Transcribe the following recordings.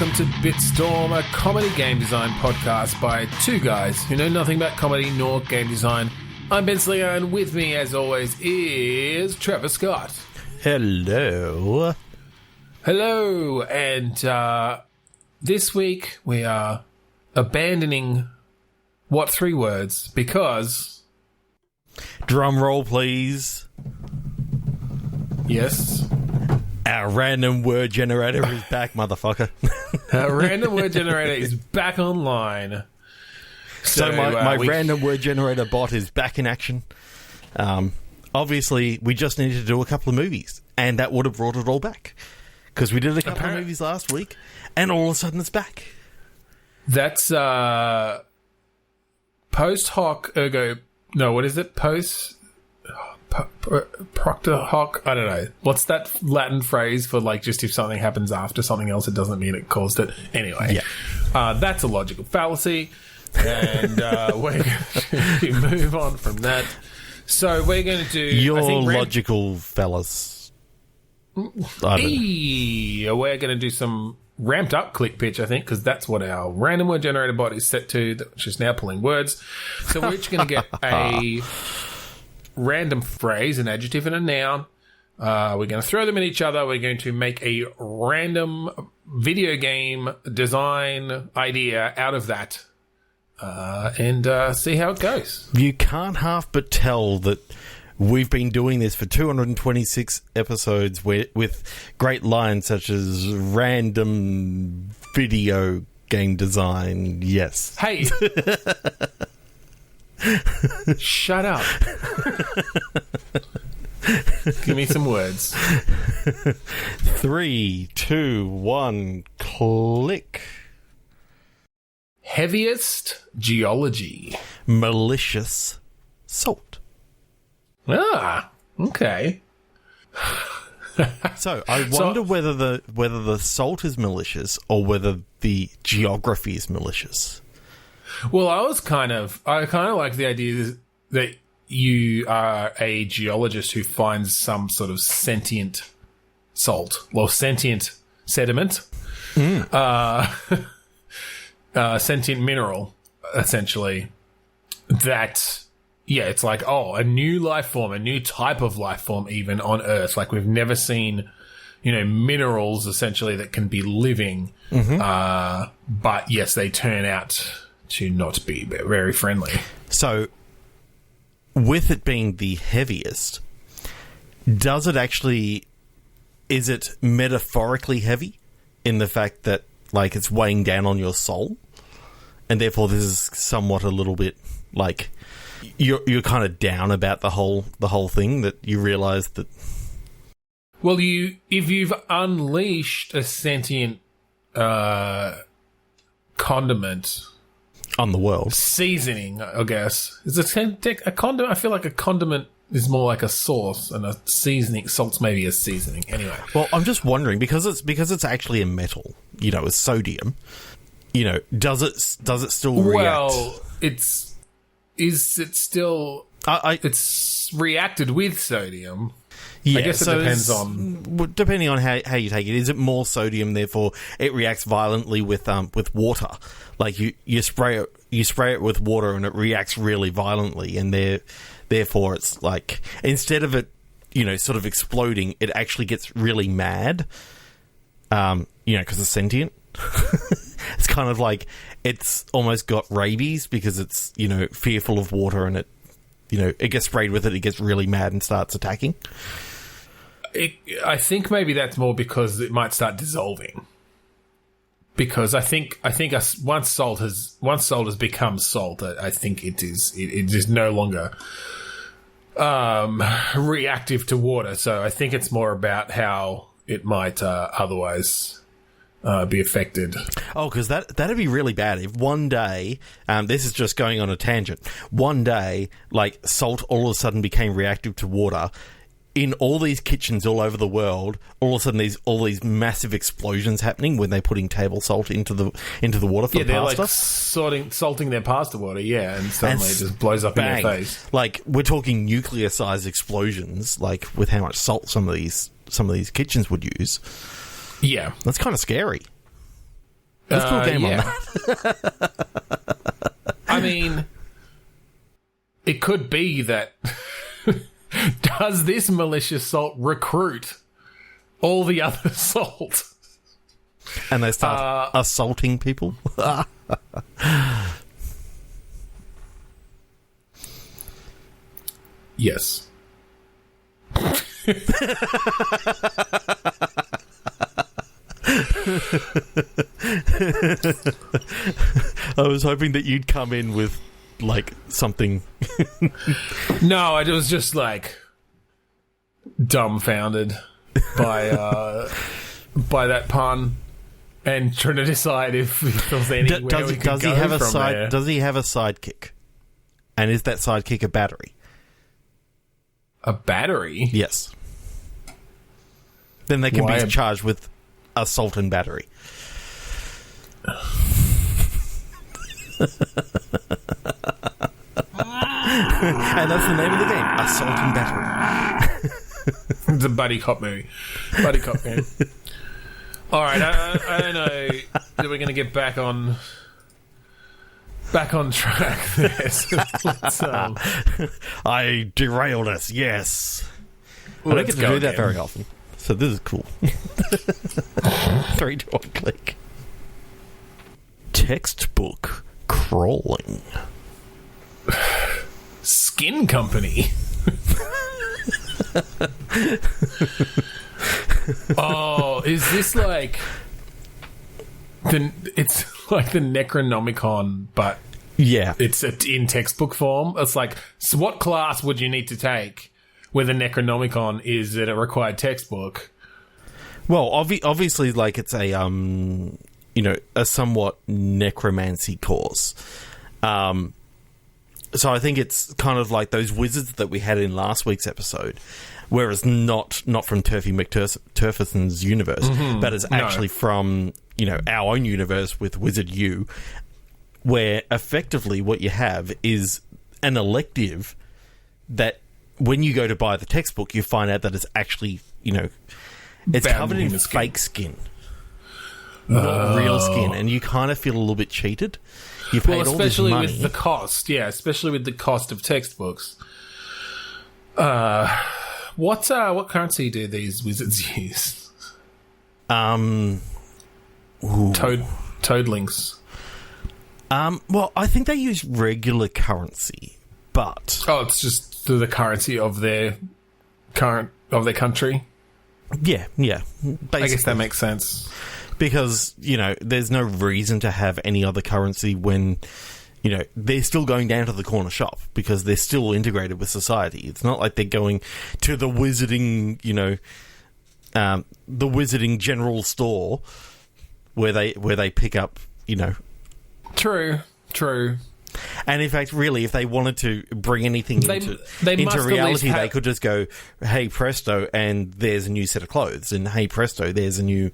welcome to Bitstorm, a comedy game design podcast by two guys who know nothing about comedy nor game design. I'm Ben Slinger, and with me, as always, is Trevor Scott. Hello. Hello, and this week we are abandoning what three words, because... Drum roll, please. Yes? Our random word generator is back, motherfucker. Our random word generator is back online. So my random word generator bot is back in action. Obviously, we just needed to do a couple of movies, and that would have brought it all back. Because we did a couple of movies last week, and all of a sudden it's back. That's post hoc ergo... No, what is it? Proctor hoc? I don't know. What's that Latin phrase for, like, just if something happens after something else, it doesn't mean it caused it? Anyway, yeah. That's a logical fallacy, and we're going to move on from that. So we're going to do... Your logical fellas. We're going to do some ramped up click pitch, I think, because that's what our random word generator bot is set to, which is now pulling words. So we're each going to get a... random phrase, an adjective and a noun. We're going to throw them at each other. We're going to make a random video game design idea out of that and see how it goes. You can't half but tell that we've been doing this for 226 episodes with great lines such as random video game design. Yes. Hey! Shut up. Give me some words. 3, 2, 1, click. Heaviest geology. Malicious salt. Ah, okay. So I wonder whether the salt is malicious or whether the geography is malicious. Well, I kind of like the idea that you are a geologist who finds some sort of sentient salt, or sentient sediment, sentient mineral, essentially. That, yeah, it's like, oh, a new life form, a new type of life form, even on Earth. Like, we've never seen, minerals essentially that can be living. But yes, they turn out to not be very friendly. So, with it being the heaviest, is it metaphorically heavy in the fact that, like, it's weighing down on your soul? And therefore this is somewhat a little bit, like, you're kind of down about the whole thing, that you realise that... Well, if you've unleashed a sentient condiment... on the world. Seasoning, I guess. Is a condiment? I feel like a condiment is more like a sauce, and a seasoning, salt's maybe a seasoning. Anyway. Well, I'm just wondering, because it's actually a metal, it's sodium, does it still react? Well, is it still... it's reacted with sodium. Yeah, I guess it depends on... Depending on how you take it. Is it more sodium, therefore it reacts violently with water? Like, you spray it with water and it reacts really violently, and therefore it's like, instead of it, sort of exploding, it actually gets really mad, because it's sentient. It's kind of like it's almost got rabies because it's, fearful of water, and it gets sprayed with it, it gets really mad and starts attacking. I think maybe that's more because it might start dissolving. Because I think once salt has become salt, I think it is no longer reactive to water. So I think it's more about how it might otherwise be affected. Oh, because that'd be really bad if one day, this is just going on a tangent, one day, like, salt all of a sudden became reactive to water. In all these kitchens all over the world, all of a sudden there's all these massive explosions happening when they're putting table salt into the water for the pasta. They're like salting their pasta water, and suddenly it just blows up in their face. Like, we're talking nuclear-sized explosions, like, with how much salt some of these kitchens would use. Yeah, that's kind of scary. Let's do a game on yeah. that. I mean, it could be that... Does this malicious salt recruit all the other salt? And they start assaulting people? Yes. I was hoping that you'd come in with, like, something... No, I was just, like, dumbfounded by that pun and trying to decide if there's anywhere we could go from there. Does he have a sidekick? And is that sidekick a battery? A battery? Yes. Then they can be charged with assault and battery. And that's the name of the game, Assault and Battery. It's a buddy cop movie. Buddy cop game. All right, I don't know that we're going to get back on track there. So let's, I derailed us, yes. I don't get to do that very often, so this is cool. 3, 2, 1, click. Textbook crawling. Skin company. Oh, is this like it's like the Necronomicon, but yeah, it's in textbook form. It's like, so what class would you need to take where the Necronomicon is at a required textbook? Well, obviously, like, it's a a somewhat necromancy course. So I think it's kind of like those wizards that we had in last week's episode, whereas not from Turfy McTurfison's universe, but it's actually from, our own universe with Wizard U, where effectively what you have is an elective that when you go to buy the textbook, you find out that it's actually, it's covered in fake skin. Not real skin, and you kind of feel a little bit cheated. You paid all this money. Especially with the cost, especially with the cost of textbooks. What currency do these wizards use? Toadlings. Well, I think they use regular currency, but it's just the currency of their country. Yeah, basically. I guess that makes sense. Because, there's no reason to have any other currency when, they're still going down to the corner shop because they're still integrated with society. It's not like they're going to the wizarding, the wizarding general store where they pick up, True. And in fact, really, if they wanted to bring anything into reality, they could just go, hey, presto, and there's a new set of clothes. And hey, presto, there's a new...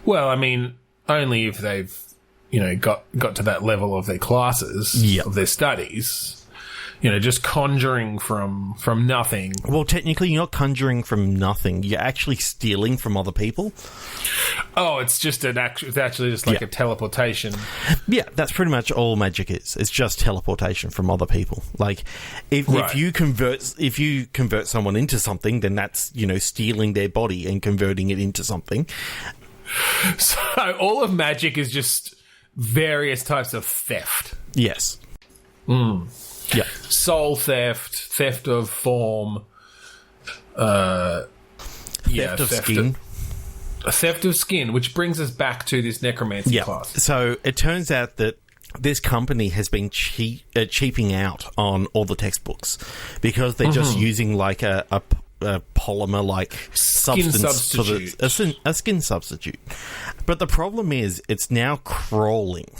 Well, I mean, only if they've, got to that level of their classes, of their studies. Just conjuring from nothing. Well, technically, you're not conjuring from nothing. You're actually stealing from other people. Oh, it's just it's actually just like a teleportation. Yeah, that's pretty much all magic is. It's just teleportation from other people. Like, if you convert someone into something, then that's, stealing their body and converting it into something. So all of magic is just various types of theft. Yes. Yeah. Soul theft of form, theft of skin. Theft of skin, which brings us back to this necromancy class. So it turns out that this company has been cheaping out on all the textbooks because they're just using like a polymer-like substance for a skin substitute. But the problem is, it's now crawling.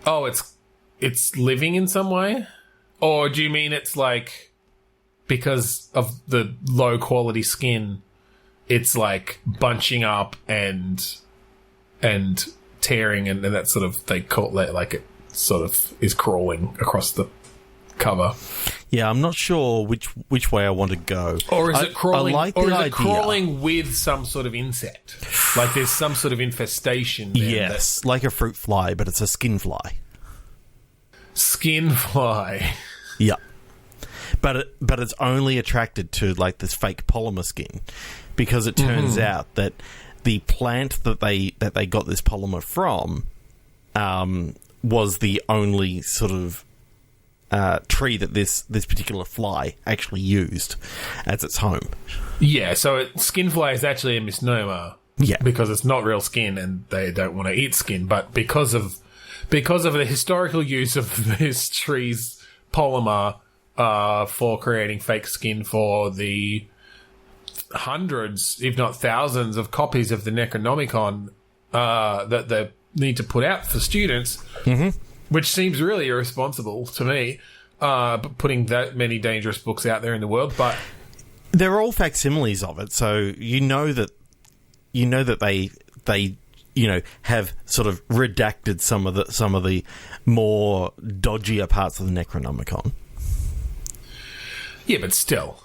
Oh, it's living in some way? Or do you mean it's like, because of the low-quality skin, it's like bunching up and tearing, and that sort of, they call it like it sort of is crawling across the cover? Yeah, I'm not sure which way I want to go. Or is it crawling? I like or the is it idea. crawling with some sort of insect? Like there's some sort of infestation. There Yes, like a fruit fly, but it's a skin fly. Skin fly. Yeah, but it's only attracted to like this fake polymer skin, because it turns out that the plant that they got this polymer from was the only sort of tree that this particular fly actually used as its home. Yeah, so skin fly is actually a misnomer. Yeah, because it's not real skin and they don't want to eat skin, but because of the historical use of this tree's polymer for creating fake skin for the hundreds, if not thousands, of copies of the Necronomicon that they need to put out for students, which seems really irresponsible to me, putting that many dangerous books out there in the world. But they're all facsimiles of it, so you know that they have sort of redacted some of the more dodgier parts of the Necronomicon. Yeah, but still,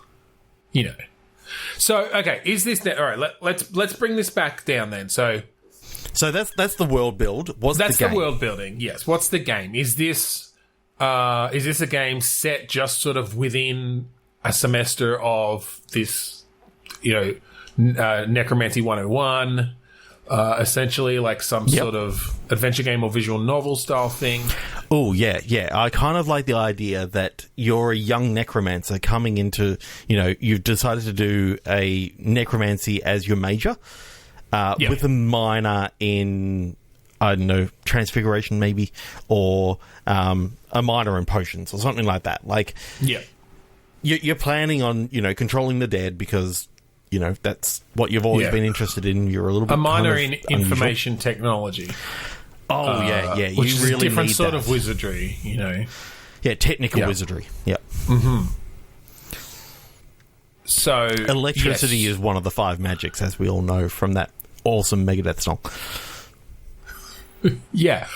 So okay, is this all right? Let's bring this back down then. So that's the world build. That's the world building. Yes. What's the game? Is this a game set just sort of within a semester of this, Necromancy 101, essentially like some sort of adventure game or visual novel style thing? Oh, yeah. I kind of like the idea that you're a young necromancer coming into, you've decided to do a necromancy as your major, with a minor in, I don't know, transfiguration maybe, or a minor in potions or something like that. Like, you're planning on, controlling the dead because, that's what you've always been interested in. You're a little bit a minor kind of in information technology. Oh, yeah. Which you is really a different need sort that. of wizardry, Yeah, technical wizardry. Yep. So electricity is one of the 5 magics, as we all know from that awesome Megadeth song. Yeah.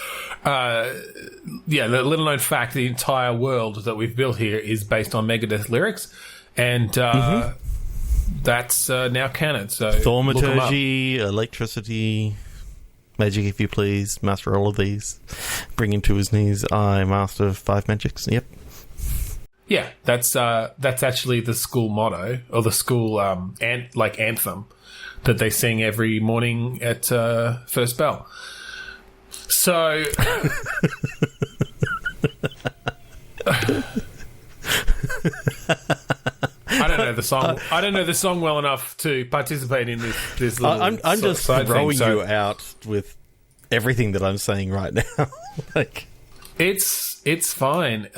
The little known fact, the entire world that we've built here is based on Megadeth lyrics, and that's now canon. So thaumaturgy, electricity, magic, if you please, master all of these, bring him to his knees. I master 5 magics. Yep. Yeah, that's actually the school motto, or the school anthem that they sing every morning at first bell. So, I don't know the song. I don't know the song well enough to participate in this little. I'm just throwing you out with everything that I'm saying right now. It's fine.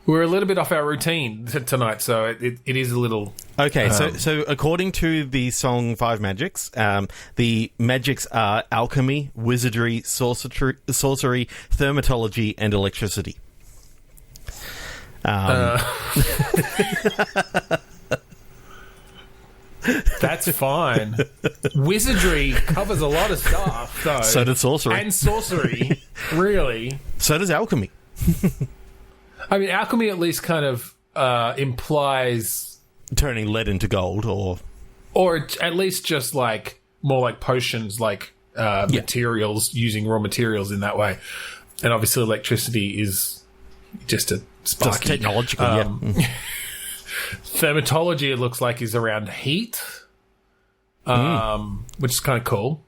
We're a little bit off our routine tonight, so it is a little... Okay, so according to the song 5 Magics, the magics are alchemy, wizardry, sorcery, thermatology, and electricity. That's fine. Wizardry covers a lot of stuff, though. So does sorcery. And sorcery, really. So does alchemy. I mean, alchemy at least kind of implies... turning lead into gold, or at least just like more like potions, like materials, using raw materials in that way. And obviously electricity is just a sparky. Just technological, Thermatology, it looks like, is around heat, which is kind of cool.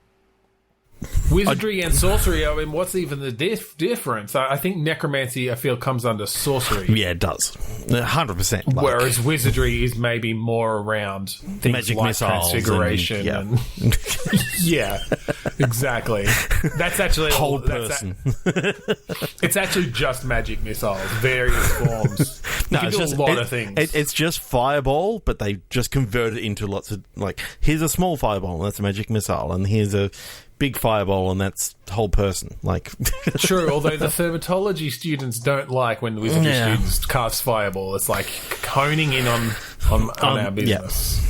Wizardry and sorcery, I mean, what's even the difference? I think necromancy, I feel, comes under sorcery. Yeah, it does. 100%. Whereas wizardry is maybe more around things magic like missiles transfiguration. And yeah, exactly. That's actually... whole person. It's actually just magic missiles, various forms. You can do a lot of things. It's just fireball, but they just convert it into lots of... Like, here's a small fireball, and that's a magic missile, and here's a big fireball, and that's whole person. Like, true, although the thermatology students don't like when the wizardry students cast fireball. It's like honing in on our business.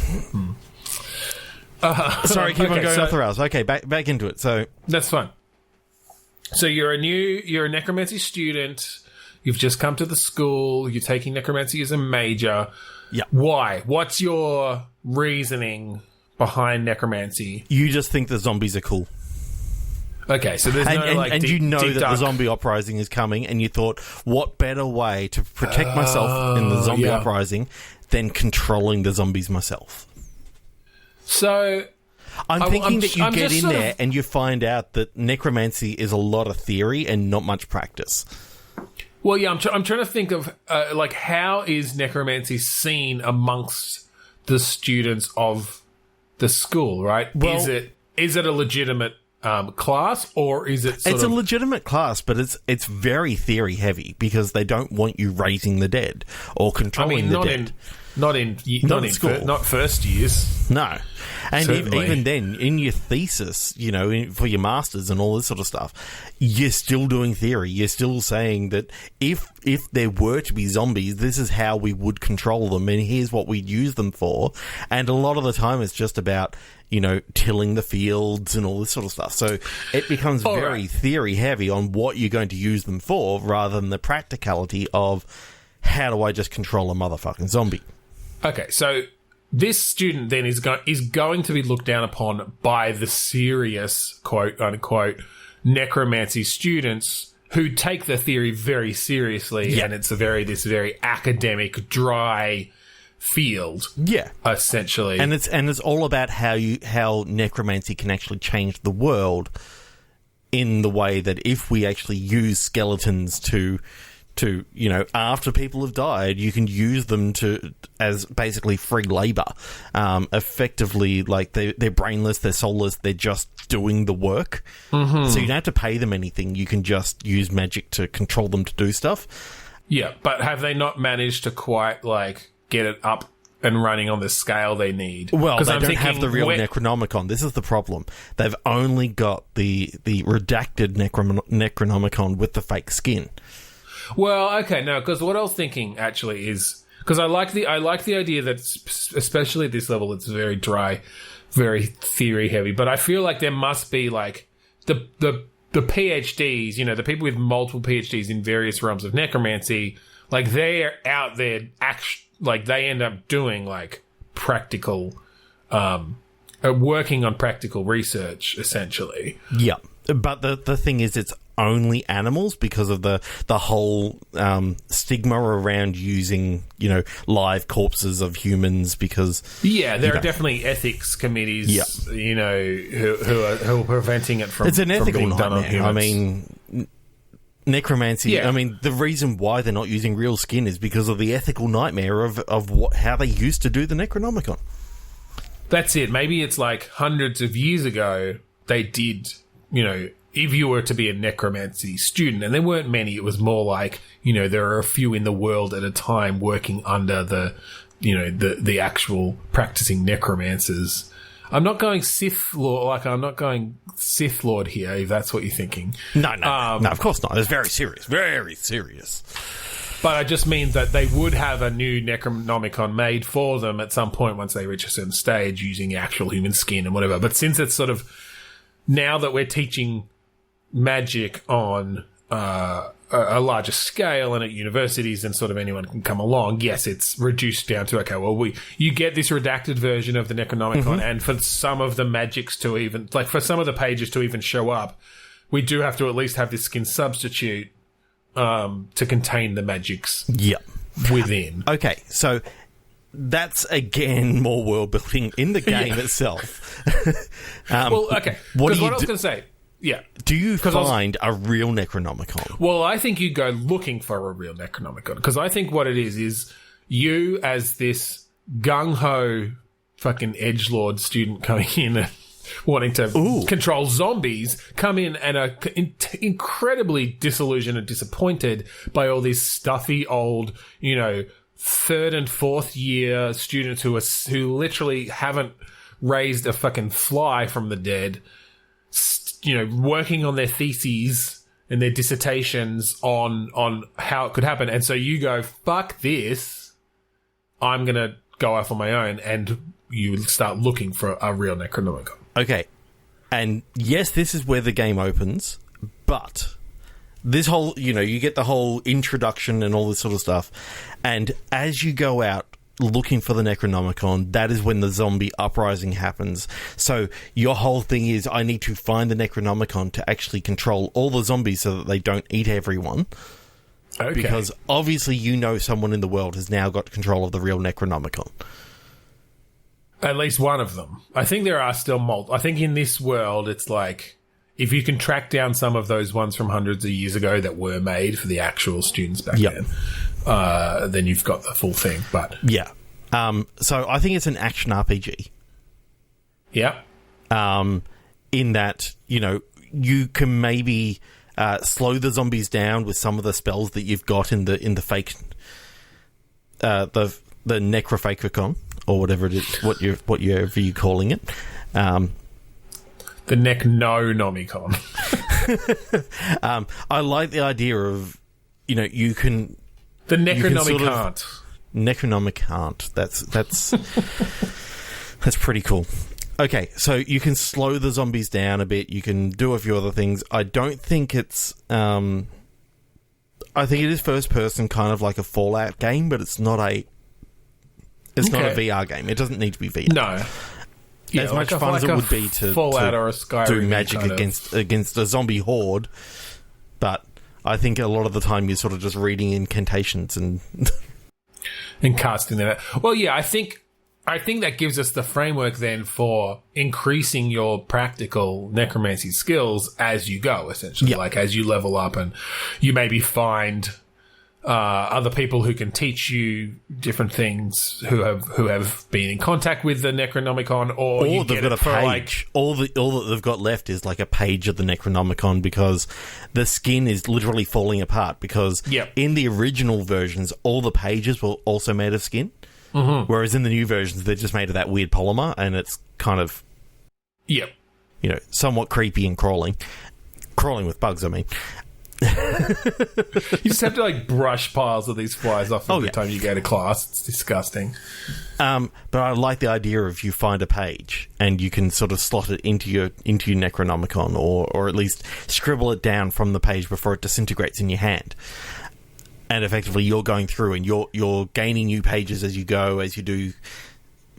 Sorry, keep on going off the rails. Okay, back into it. So that's fine. So you're a necromancy student. You've just come to the school. You're taking necromancy as a major. Yeah. Why? What's your reasoning behind necromancy? You just think the zombies are cool. Okay, so there's and you know that the zombie uprising is coming, and you thought, what better way to protect myself in the zombie uprising than controlling the zombies myself? So I'm thinking that you get in there and you find out that necromancy is a lot of theory and not much practice. Well, yeah, I'm trying to think of how is necromancy seen amongst the students of the school, right? Well, is it a legitimate class, or is it it's a legitimate class, but it's very theory heavy because they don't want you raising the dead or controlling the dead. Not in school. Not first years. No. And even then, in your thesis, for your masters and all this sort of stuff, you're still doing theory. You're still saying that if there were to be zombies, this is how we would control them, and here's what we'd use them for. And a lot of the time, it's just about tilling the fields and all this sort of stuff. So it becomes very theory heavy on what you're going to use them for, rather than the practicality of how do I just control a motherfucking zombie. Okay, so this student then is going to be looked down upon by the serious, quote unquote, necromancy students who take the theory very seriously, and it's this very academic, dry field, essentially. And it's all about how necromancy can actually change the world in the way that if we actually use skeletons to after people have died, you can use them as basically free labor. Effectively, like they're brainless, they're soulless, they're just doing the work. Mm-hmm. So you don't have to pay them anything. You can just use magic to control them to do stuff. Yeah, but have they not managed to quite get it up and running on the scale they need? Well, they don't have the real Necronomicon. This is the problem. They've only got the redacted Necronomicon with the fake skin. Well, okay, no, because what I was thinking actually is because I like the idea that especially at this level it's very dry, very theory heavy. But I feel like there must be the PhDs, the people with multiple PhDs in various realms of necromancy, they're out there they end up doing practical, working on practical research essentially. Yeah, but the thing is, it's only animals because of the whole stigma around using live corpses of humans, because there are definitely ethics committees who are preventing it from, it's an ethical being done on nightmare. humans. I mean, necromancy, I mean, the reason why they're not using real skin is because of the ethical nightmare of how they used to do the Necronomicon. That's it. Maybe it's hundreds of years ago they did, if you were to be a necromancy student, and there weren't many, it was more there are a few in the world at a time working under the actual practicing necromancers. I'm not going Sith Lord, I'm not going Sith Lord here, if that's what you're thinking. No, of course not. It's very serious, very serious. But I just mean that they would have a new Necronomicon made for them at some point once they reach a certain stage using actual human skin and whatever. But since it's now that we're teaching magic on a larger scale and at universities and anyone can come along, yes, it's reduced down to, you get this redacted version of the Necronomicon, and for some of the magics to even, for some of the pages to even show up, we do have to at least have this skin substitute to contain the magics within. Okay, so that's, again, more world building in the game itself. Okay, because what I was going to say... Yeah. Do you find a real Necronomicon? Well, I think you go looking for a real Necronomicon, because I think what it is you as this gung-ho fucking edgelord student coming in and wanting to control zombies come in and are incredibly disillusioned and disappointed by all these stuffy old, third and fourth year students who literally haven't raised a fucking fly from the dead, working on their theses and their dissertations on how it could happen. And so you go, fuck this, I'm going to go off on my own, and you start looking for a real Necronomicon. Okay. And yes, this is where the game opens, but this whole, you get the whole introduction and all this sort of stuff. And as you go out looking for the Necronomicon, that is when the zombie uprising happens. So your whole thing is, I need to find the Necronomicon to actually control all the zombies so that they don't eat everyone. Okay. Because obviously someone in the world has now got control of the real Necronomicon. At least one of them. I think there are still multiple. I think in this world, it's like, if you can track down some of those ones from hundreds of years ago that were made for the actual students back then you've got the full thing. But yeah. So I think it's an action RPG. Yeah. In that, you can maybe slow the zombies down with some of the spells that you've got in the fake, the Necronomicon, or whatever it is, whatever you're calling it. The Necronomicon. I like the idea of, you can... The Necronomicon. Necronomicon. That's pretty cool. Okay, so you can slow the zombies down a bit. You can do a few other things. I don't think it's... I think it is first person, kind of like a Fallout game, but it's not a... It's not a VR game. It doesn't need to be VR. No. Yeah, as much fun as it would be to Fallout or a Skyrim do magic against a zombie horde, but I think a lot of the time you're sort of just reading incantations and casting them out. Well, yeah, I think that gives us the framework then for increasing your practical necromancy skills as you go, essentially. Yep. Like as you level up and you maybe find other people who can teach you different things who have been in contact with the Necronomicon, or you they've got a page. All that they've got left is like a page of the Necronomicon, because the skin is literally falling apart. Because in the original versions, all the pages were also made of skin, whereas in the new versions, they're just made of that weird polymer, and it's kind of somewhat creepy and crawling with bugs. I mean. You just have to like brush piles of these flies off every time you go to class. It's disgusting. But I like the idea of you find a page and you can sort of slot it into your Necronomicon, or at least scribble it down from the page before it disintegrates in your hand. And effectively, you're going through and you're gaining new pages as you go, as you do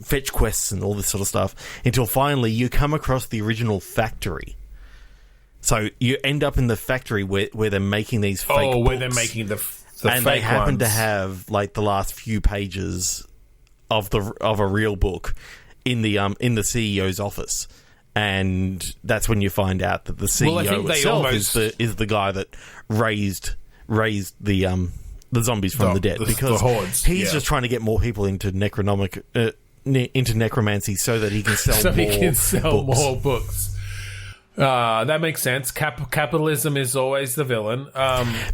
fetch quests and all this sort of stuff, until finally you come across the original factory. So you end up in the factory where they're making these fake books. Where they're making the and fake they happen ones. to have like the last few pages of a real book in the CEO's office, and that's when you find out that the CEO itself is the guy that raised the zombies from the dead, because the hordes. He's just trying to get more people into into necromancy so that he can sell more books. That makes sense. Capitalism is always the villain.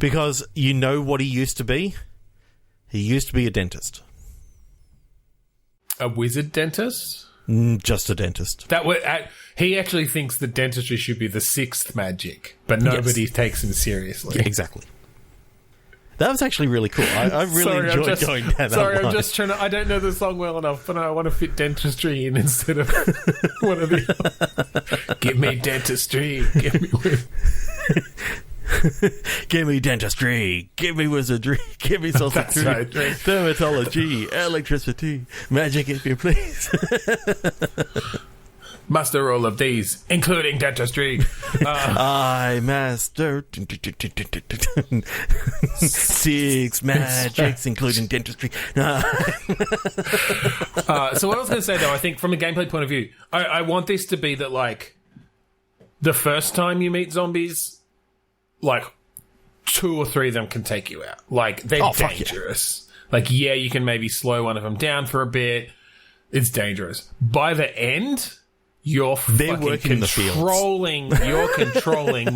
Because you know what he used to be? He used to be a dentist. A wizard dentist? Just a dentist. He actually thinks that dentistry should be the sixth magic, but nobody takes him seriously. Yeah, exactly. That was actually really cool. I really enjoyed going down that line. I'm just trying to... I don't know the song well enough, but I want to fit dentistry in instead of one of the... Give me dentistry. Give me dentistry. Give me wizardry. Give me sorcery. Right. Dermatology. Electricity. Magic, if you please. Master all of these, including dentistry. I master 6 magics, including dentistry. So what I was going to say, though, I think from a gameplay point of view, I want this to be that, like, the first time you meet zombies, like, 2 or 3 of them can take you out. Like, they're dangerous. Yeah. Like, you can maybe slow one of them down for a bit. It's dangerous. By the end... You're controlling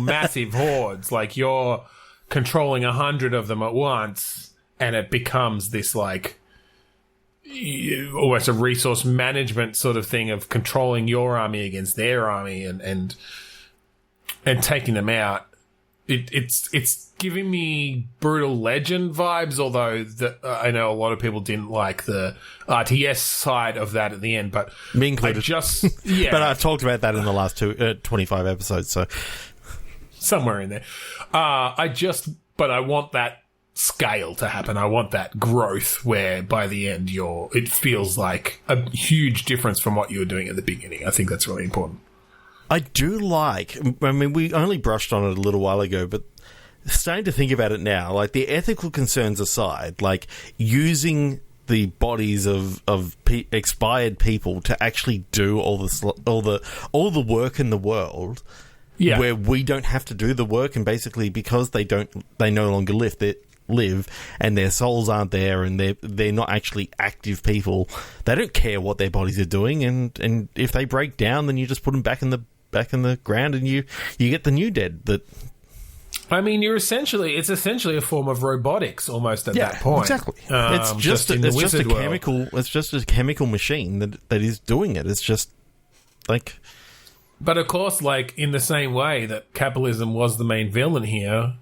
massive hordes. Like, you're controlling 100 of them at once, and it becomes this, like, almost a resource management sort of thing of controlling your army against their army and taking them out. It's giving me Brutal Legend vibes, although I know a lot of people didn't like the RTS side of that at the end, but me included. But I've talked about that in the last 25 episodes, so somewhere in there. But I want that scale to happen. I want that growth where by the end it feels like a huge difference from what you were doing at the beginning. I think that's really important. I do like, I mean, we only brushed on it a little while ago, but starting to think about it now, like the ethical concerns aside, like using the bodies of expired people to actually do all the work in the world, where we don't have to do the work, and basically because they no longer live and their souls aren't there and they're not actually active people, they don't care what their bodies are doing, and if they break down, then you just put them back in the ground and you get the new dead. That, I mean, it's essentially a form of robotics almost at that point. Exactly. It's just a chemical machine that is doing it. It's just like. But of course, like in the same way that capitalism was the main villain here,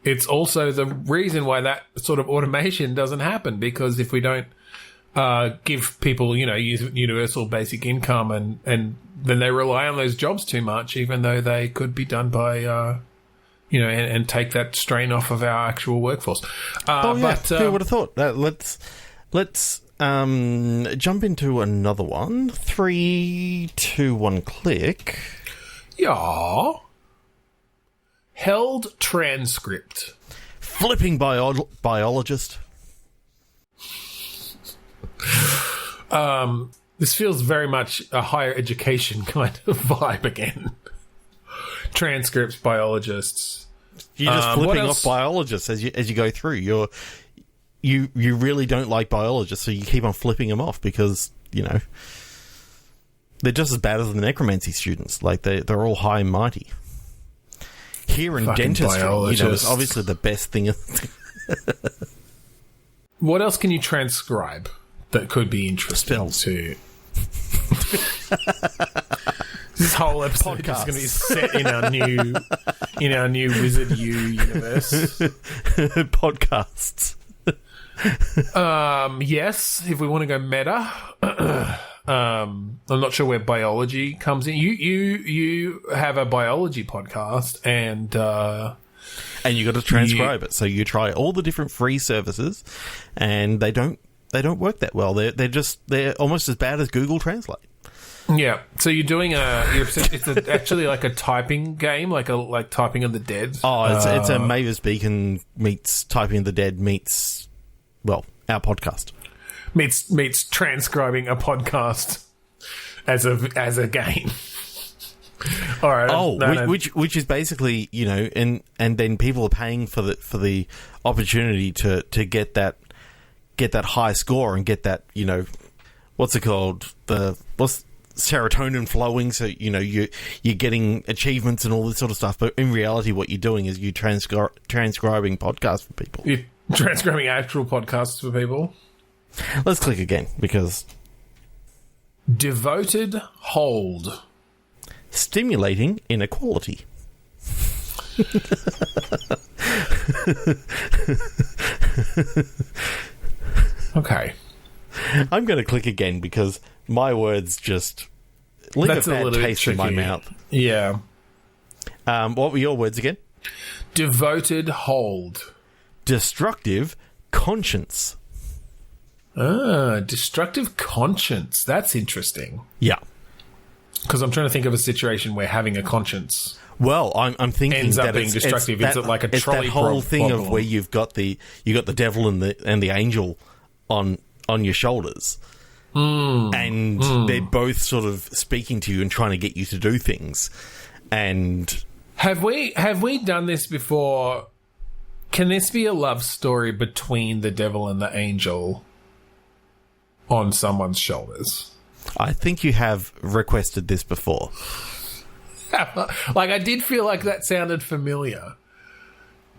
it's also the reason why that sort of automation doesn't happen, because if we don't give people, universal basic income and then they rely on those jobs too much, even though they could be done by, and take that strain off of our actual workforce. But who would have thought? Let's jump into another one. 3, 2, 1, click. Yeah. Held transcript. Flipping biologist. This feels very much a higher education kind of vibe again. Transcripts, biologists. You're just flipping off biologists as you go through. You really don't like biologists, so you keep on flipping them off because they're just as bad as the necromancy students. Like they're all high and mighty. Here in fucking dentistry, it's obviously the best thing. What else can you transcribe that could be interesting to? This whole episode is going to be set in our new Wizard U universe. Podcasts. Yes, if we want to go meta. I'm not sure where biology comes in. You have a biology podcast, and you got to transcribe it. So you try all the different free services, and they don't work that well. They're almost as bad as Google Translate. Yeah. So you're doing it's actually like a typing game, like Typing of the Dead. Oh, it's a Mavis Beacon meets Typing of the Dead meets our podcast. Meets transcribing a podcast as a game. All right. Which is basically, and then people are paying for the opportunity to get that high score and get that, what's it called? What's serotonin flowing, so you're getting achievements and all this sort of stuff. But in reality, what you're doing is you're transcribing podcasts for people. You're transcribing actual podcasts for people. Let's click again, because... Devoted hold. Stimulating inequality. Okay. I'm going to click again because my words just leave a bad taste in my mouth. Yeah. What were your words again? Devoted hold. Destructive conscience. Destructive conscience. That's interesting. Yeah. Because I'm trying to think of a situation where having a conscience... Well, I'm thinking ends up that being destructive. Is it like a trolley that whole thing problem? of where you've got the devil and the angel on your shoulders, and they're both sort of speaking to you and trying to get you to do things. And have we done this before? Can this be a love story between the devil and the angel on someone's shoulders? I think you have requested this before. Like, I did feel like that sounded familiar.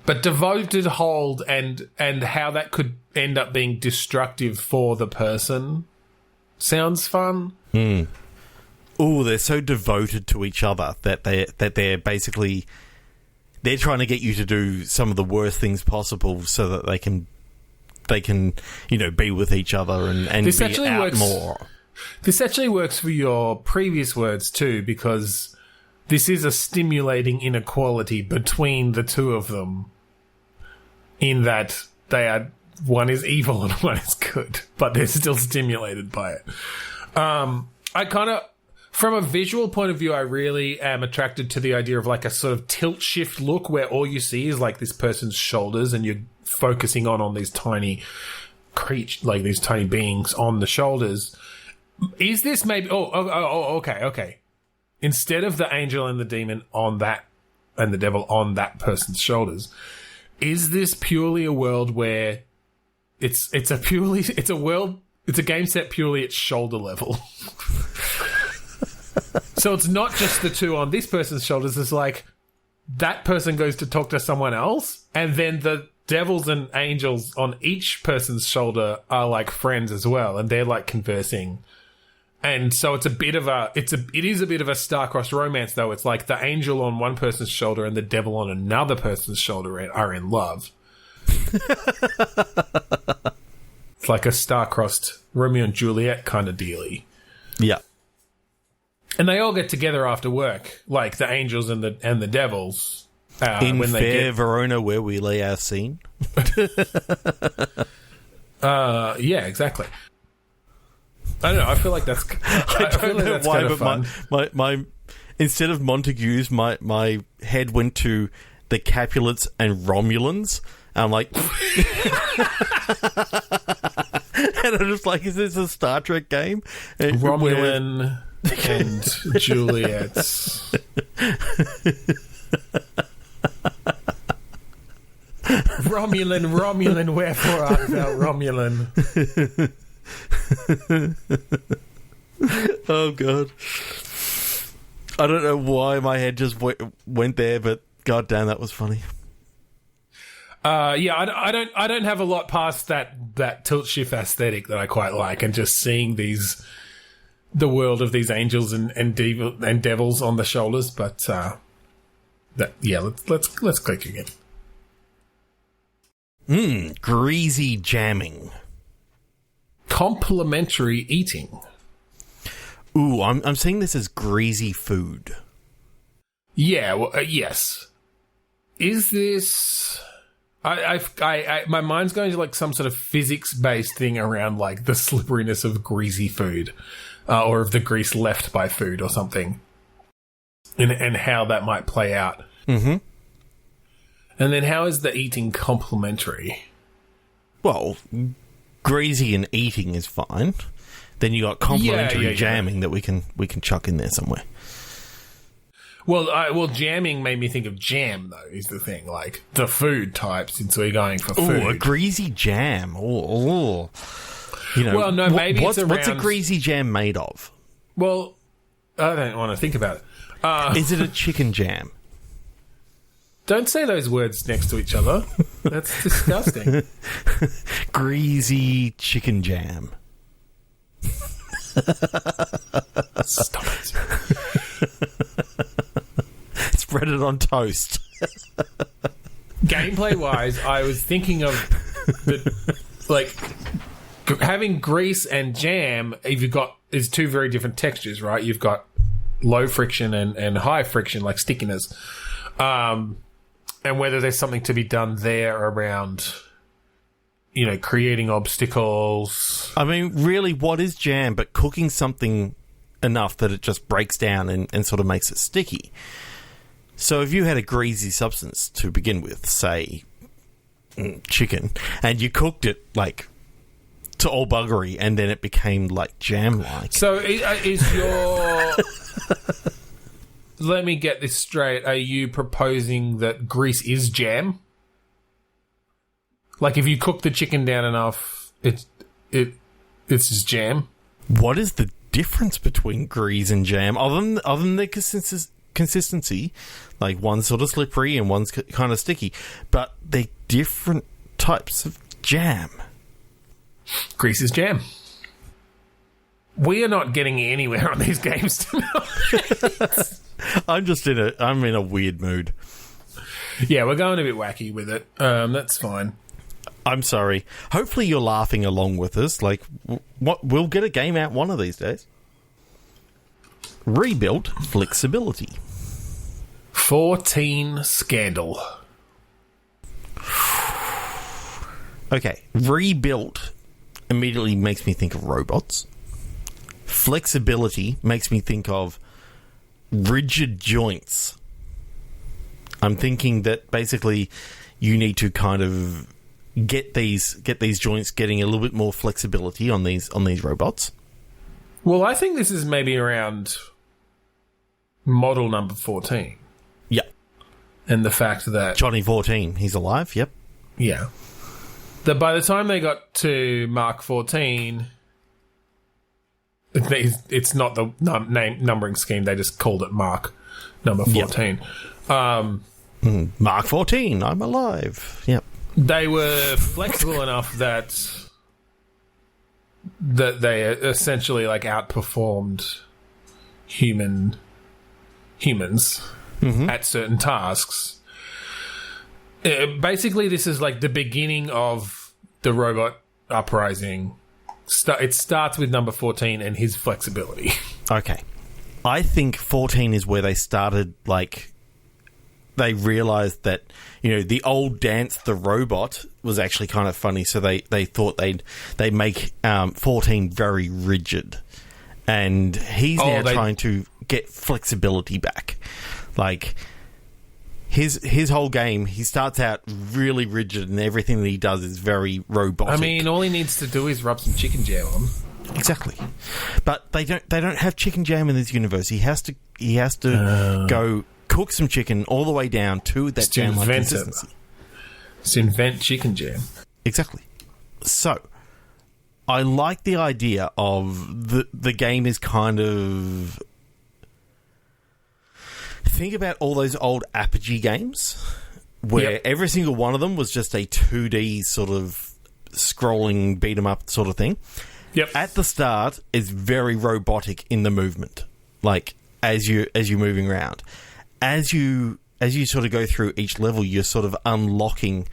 But devoted hold and how that could end up being destructive for the person sounds fun. Oh, they're so devoted to each other that they're basically... They're trying to get you to do some of the worst things possible so that they can be with each other and this be out more. This actually works for your previous words too, because this is a stimulating inequality between the two of them, in that one is evil and one is good, but they're still stimulated by it. I kind of, from a visual point of view, I really am attracted to the idea of like a sort of tilt shift look where all you see is like this person's shoulders and you're focusing on these tiny these tiny beings on the shoulders. Is this maybe... okay. Instead of the angel and the demon on that, and the devil on that person's shoulders, is this purely a world where it's a game set purely at shoulder level? So it's not just the two on this person's shoulders. It's like that person goes to talk to someone else, and then the devils and angels on each person's shoulder are like friends as well, and they're like conversing. And so it is a bit of a star-crossed romance, though. It's like the angel on one person's shoulder and the devil on another person's shoulder are in love. It's like a star-crossed Romeo and Juliet kind of dealy. Yeah. And they all get together after work, like the angels and the devils. In when fair Verona, where we lay our scene. Yeah, exactly. I don't know. I feel like that's. I don't know why, but fun. my instead of Montagues, my head went to the Capulets and Romulans. And I'm like, and I'm just like, is this a Star Trek game? Romulan and Juliet. Romulan, wherefore art thou Romulan? Oh god, I don't know why my head just went there, but god damn, that was funny. Yeah, I don't have a lot past that tilt shift aesthetic that I quite like, and just seeing the world of these angels and devils on the shoulders. But let's click again. Greasy jamming. Complementary eating. Ooh, I'm seeing this as greasy food. Yeah, well, yes. Is this... my mind's going to like some sort of physics-based thing around like the slipperiness of greasy food, or of the grease left by food or something, and how that might play out. Mm-hmm. And then how is the eating complementary? Well, greasy and eating is fine. Then you got complementary jamming that we can chuck in there somewhere. Well, jamming made me think of jam, though, is the thing. Like, the food type, since we're going for food. Oh, a greasy jam. Oh. You know, well, no, maybe what's a greasy jam made of? Well, I don't want to think about it. Is it a chicken jam? Don't say those words next to each other. That's disgusting. Greasy chicken jam. Stop it. Spread it on toast. Gameplay-wise, I was thinking of having grease and jam. Is two very different textures, right? You've got low friction and high friction, like stickiness. And whether there's something to be done there around, creating obstacles. I mean, really, what is jam but cooking something enough that it just breaks down and sort of makes it sticky? So if you had a greasy substance to begin with, say, chicken, and you cooked it, like, to all buggery, and then it became, like, jam-like. So is your... Let me get this straight. Are you proposing that grease is jam? Like, if you cook the chicken down enough, it's just jam? What is the difference between grease and jam? Other than the consistency, like one's sort of slippery and one's kind of sticky, but they're different types of jam. Grease is jam. We are not getting anywhere on these games tonight. I'm in a weird mood. Yeah, we're going a bit wacky with it. That's fine. I'm sorry. Hopefully you're laughing along with us. Like, we'll get a game out one of these days. Rebuilt flexibility. 14 Scandal. Okay, rebuilt immediately makes me think of robots. Flexibility makes me think of rigid joints. I'm thinking that basically you need to kind of get these joints getting a little bit more flexibility on these robots. Well, I think this is maybe around model number 14. Yeah. And the fact that... Johnny 14, he's alive, yep. Yeah. That by the time they got to Mark 14, it's not the numbering scheme. They just called it Mark number 14. Yep. Mark 14, I'm alive. Yep. They were flexible enough that they essentially like outperformed humans at certain tasks. Basically, this is like the beginning of the robot uprising. It starts with number 14 and his flexibility. Okay. I think 14 is where they started, like, they realised that, the old Dance the Robot was actually kind of funny, so they thought they'd make 14 very rigid. And he's trying to get flexibility back. Like... His whole game, he starts out really rigid, and everything that he does is very robotic. I mean, all he needs to do is rub some chicken jam on. Exactly, but they don't have chicken jam in this universe. He has to go cook some chicken all the way down to that jam-like consistency. Just invent chicken jam. Exactly. So, I like the idea of the game is kind of... Think about all those old Apogee games where every single one of them was just a 2D sort of scrolling beat 'em up sort of thing. Yep. At the start, it's very robotic in the movement, like as you're moving around. As you sort of go through each level, you're sort of unlocking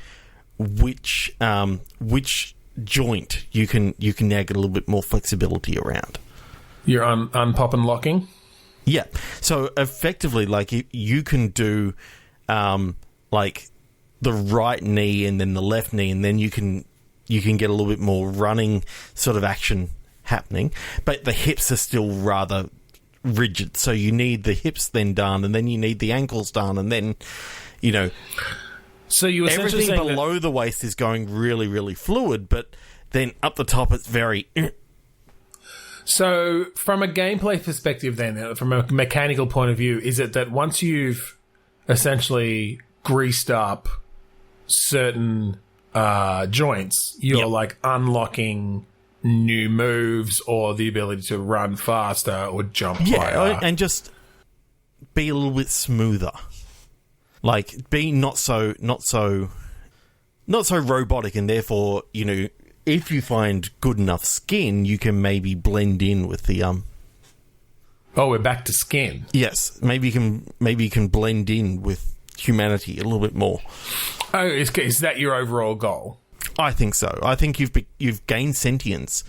which joint you can now get a little bit more flexibility around. You're unpop and locking. Yeah. So effectively, like you can do, like the right knee and then the left knee, and then you can get a little bit more running sort of action happening, but the hips are still rather rigid. So you need the hips then done, and then you need the ankles done, and then So you essentially everything below the waist is going really, really fluid, but then up the top it's very. So, from a gameplay perspective then, from a mechanical point of view, is it that once you've essentially greased up certain joints, you're like unlocking new moves or the ability to run faster or jump higher? And just be a little bit smoother. Like, be not so robotic, and therefore, if you find good enough skin, you can maybe blend in with the Oh, we're back to skin. Yes, maybe you can blend in with humanity a little bit more. Oh, is that your overall goal? I think so. I think you've gained sentience,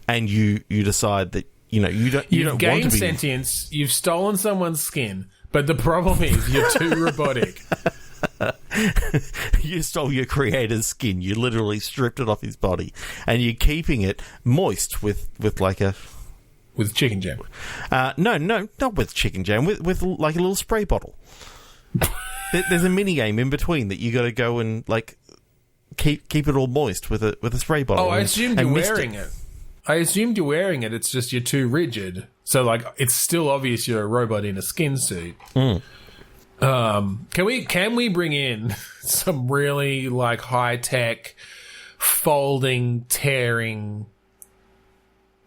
and you decide that you don't want to be sentience. You've stolen someone's skin, but the problem is you're too robotic. You stole your creator's skin. You literally stripped it off his body, and you're keeping it moist with chicken jam. No, not with chicken jam. With like a little spray bottle. There's a mini game in between that you got to go and like keep it all moist with a spray bottle. Oh, I assumed you're wearing it. It's just you're too rigid. So like it's still obvious you're a robot in a skin suit. Can we bring in some really like high tech folding, tearing,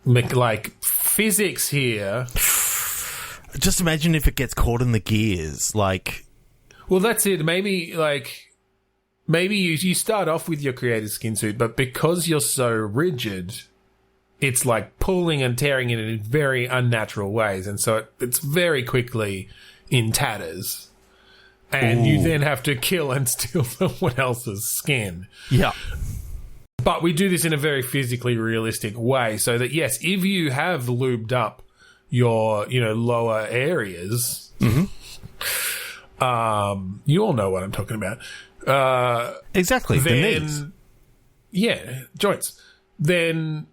like physics here? Just imagine if it gets caught in the gears, like. Well, that's it. Maybe you start off with your creative skin suit, but because you're so rigid, it's like pulling and tearing it in very unnatural ways, and so it's very quickly in tatters. And you then have to kill and steal someone else's skin. Yeah. But we do this in a very physically realistic way, so that, yes, if you have lubed up your, lower areas, you all know what I'm talking about. Exactly, the knees. Yeah, joints. Then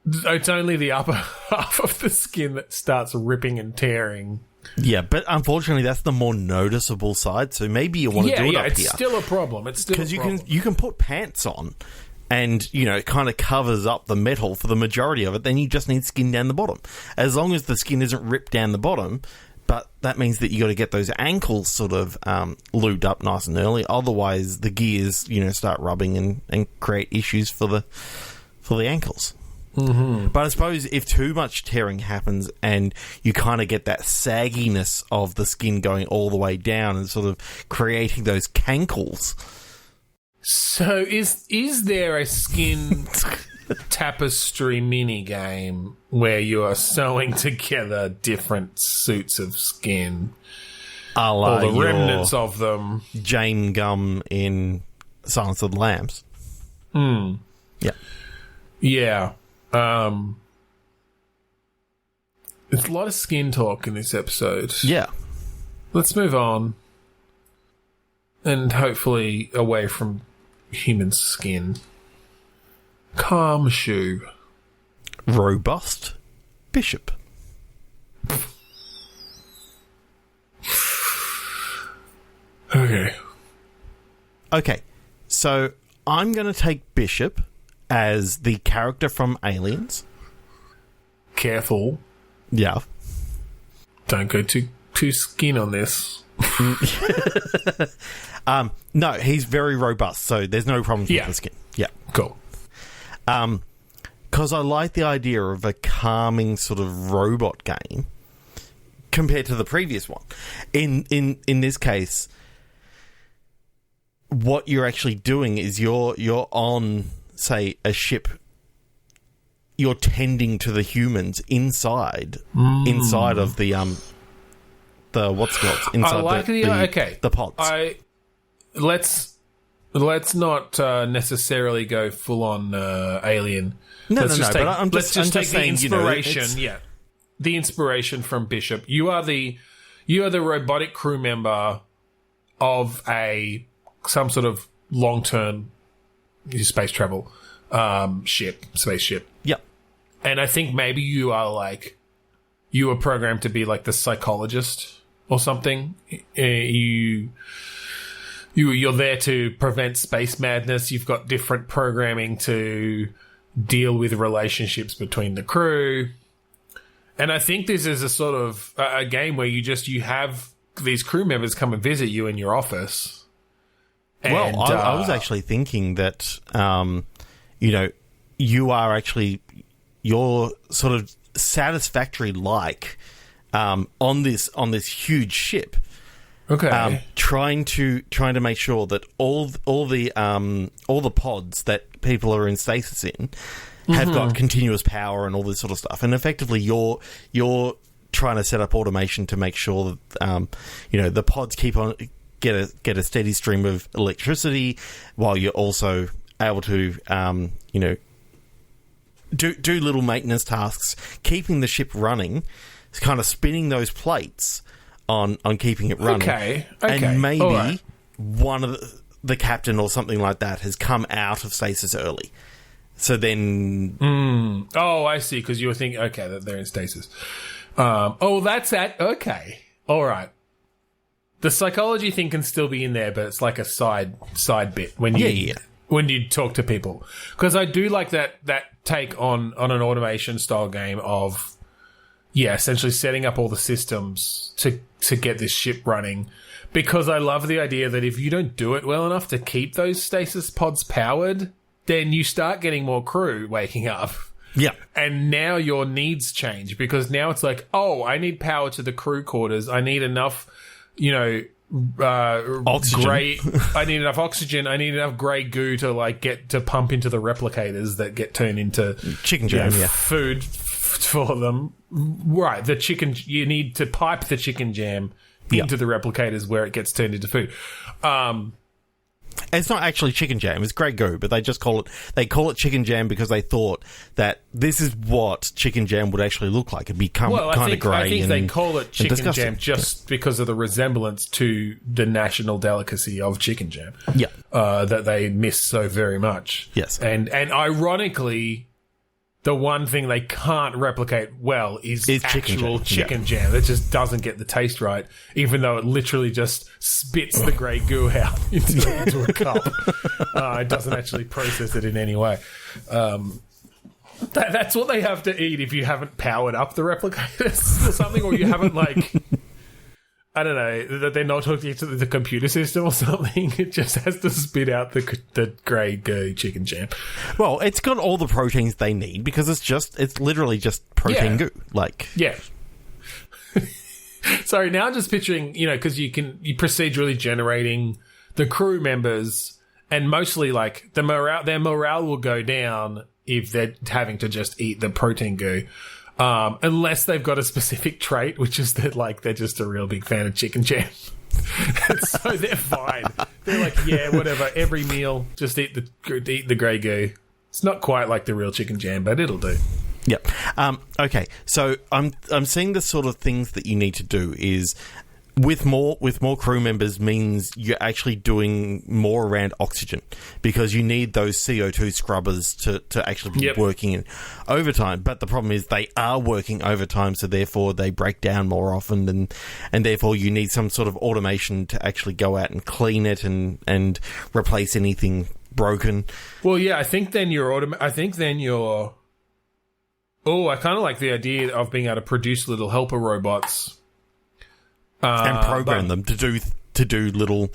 it's only the upper half of the skin that starts ripping and tearing. Yeah, but unfortunately, that's the more noticeable side. So maybe you want to do it up it's here. Still a problem. It's still because you can put pants on, and it kind of covers up the metal for the majority of it. Then you just need skin down the bottom, as long as the skin isn't ripped down the bottom. But that means that you got to get those ankles sort of lubed up nice and early. Otherwise, the gears start rubbing and create issues for the ankles. Mm-hmm. But I suppose if too much tearing happens and you kind of get that sagginess of the skin going all the way down and sort of creating those cankles. So is there a skin tapestry mini game where you are sewing together different suits of skin, or the remnants of them? Jane Gum in Silence of the Lambs. Yeah. There's a lot of skin talk in this episode. Yeah. Let's move on. And hopefully away from human skin. Calm shoe. Robust bishop. Okay. So I'm going to take Bishop as the character from Aliens. Careful. Yeah. Don't go too skin on this. No, he's very robust, so there's no problems with the skin. Yeah. Cool. Because I like the idea of a calming sort of robot game compared to the previous one. In this case, what you're actually doing is you're on, say, a ship. You're tending to the humans inside of the what's called inside I like the pods. Let's not necessarily go full on alien. Let's just take the saying, inspiration. The inspiration from Bishop. You are the robotic crew member of some sort of long-term space travel spaceship. Yep. And I think maybe you are programmed to be like the psychologist or something. You're there to prevent space madness. You've got different programming to deal with relationships between the crew. And I think this is a sort of a game where you have these crew members come and visit you in your office. Well, I was actually thinking that, you are actually, you're sort of satisfactory on this huge ship. Okay. Trying to make sure that all the pods that people are in stasis in have got continuous power and all this sort of stuff, and effectively you're trying to set up automation to make sure that the pods keep on get a steady stream of electricity, while you're also able to do little maintenance tasks, keeping the ship running, kind of spinning those plates on keeping it running. Okay. And maybe one of the captain or something like that has come out of stasis early. So then... Oh, I see, because you were thinking, that they're in stasis. That's that. Okay. All right. The psychology thing can still be in there, but it's like a side bit when you talk to people. Because I do like that take on an automation style game of... essentially setting up all the systems to get this ship running, because I love the idea that if you don't do it well enough to keep those stasis pods powered, then you start getting more crew waking up. Yeah. And now your needs change, because now it's like, I need power to the crew quarters. I need enough, oxygen. I need enough oxygen. I need enough grey goo to get to pump into the replicators that get turned into chicken jam, food for them. Right, the chicken, you need to pipe the chicken jam into the replicators where it gets turned into food. And It's not actually chicken jam. It's Grey Goo, but they call it chicken jam because they thought that this is what chicken jam would actually look like. It'd become kind of grey. I think they call it chicken jam just because of the resemblance to the national delicacy of chicken jam. Yeah, that they miss so very much. Yes, and ironically, the one thing they can't replicate well is actual chicken jam. That just doesn't get the taste right, even though it literally just spits the Grey Goo out into a cup. It doesn't actually process it in any way. That's what they have to eat if you haven't powered up the replicators or something, or you haven't, like... I don't know, that they're not hooking to the computer system or something. It just has to spit out the Grey Goo chicken jam. Well, it's got all the proteins they need because it's literally just protein goo. Yeah. So now I'm just picturing, because you procedurally generating the crew members, and mostly their morale will go down if they're having to just eat the protein goo. Unless they've got a specific trait, which is that, they're just a real big fan of chicken jam. So they're fine. They're like, yeah, whatever. Every meal, just eat the Grey Goo. It's not quite like the real chicken jam, but it'll do. Yep. Okay. So I'm seeing the sort of things that you need to do is with more crew members means you're actually doing more around oxygen because you need those CO2 scrubbers to actually be working in overtime. But the problem is they are working overtime, so therefore they break down more often, and therefore you need some sort of automation to actually go out and clean it and replace anything broken. Well, yeah, I think then you're. Oh, I kind of like the idea of being able to produce little helper robots. And program them to do little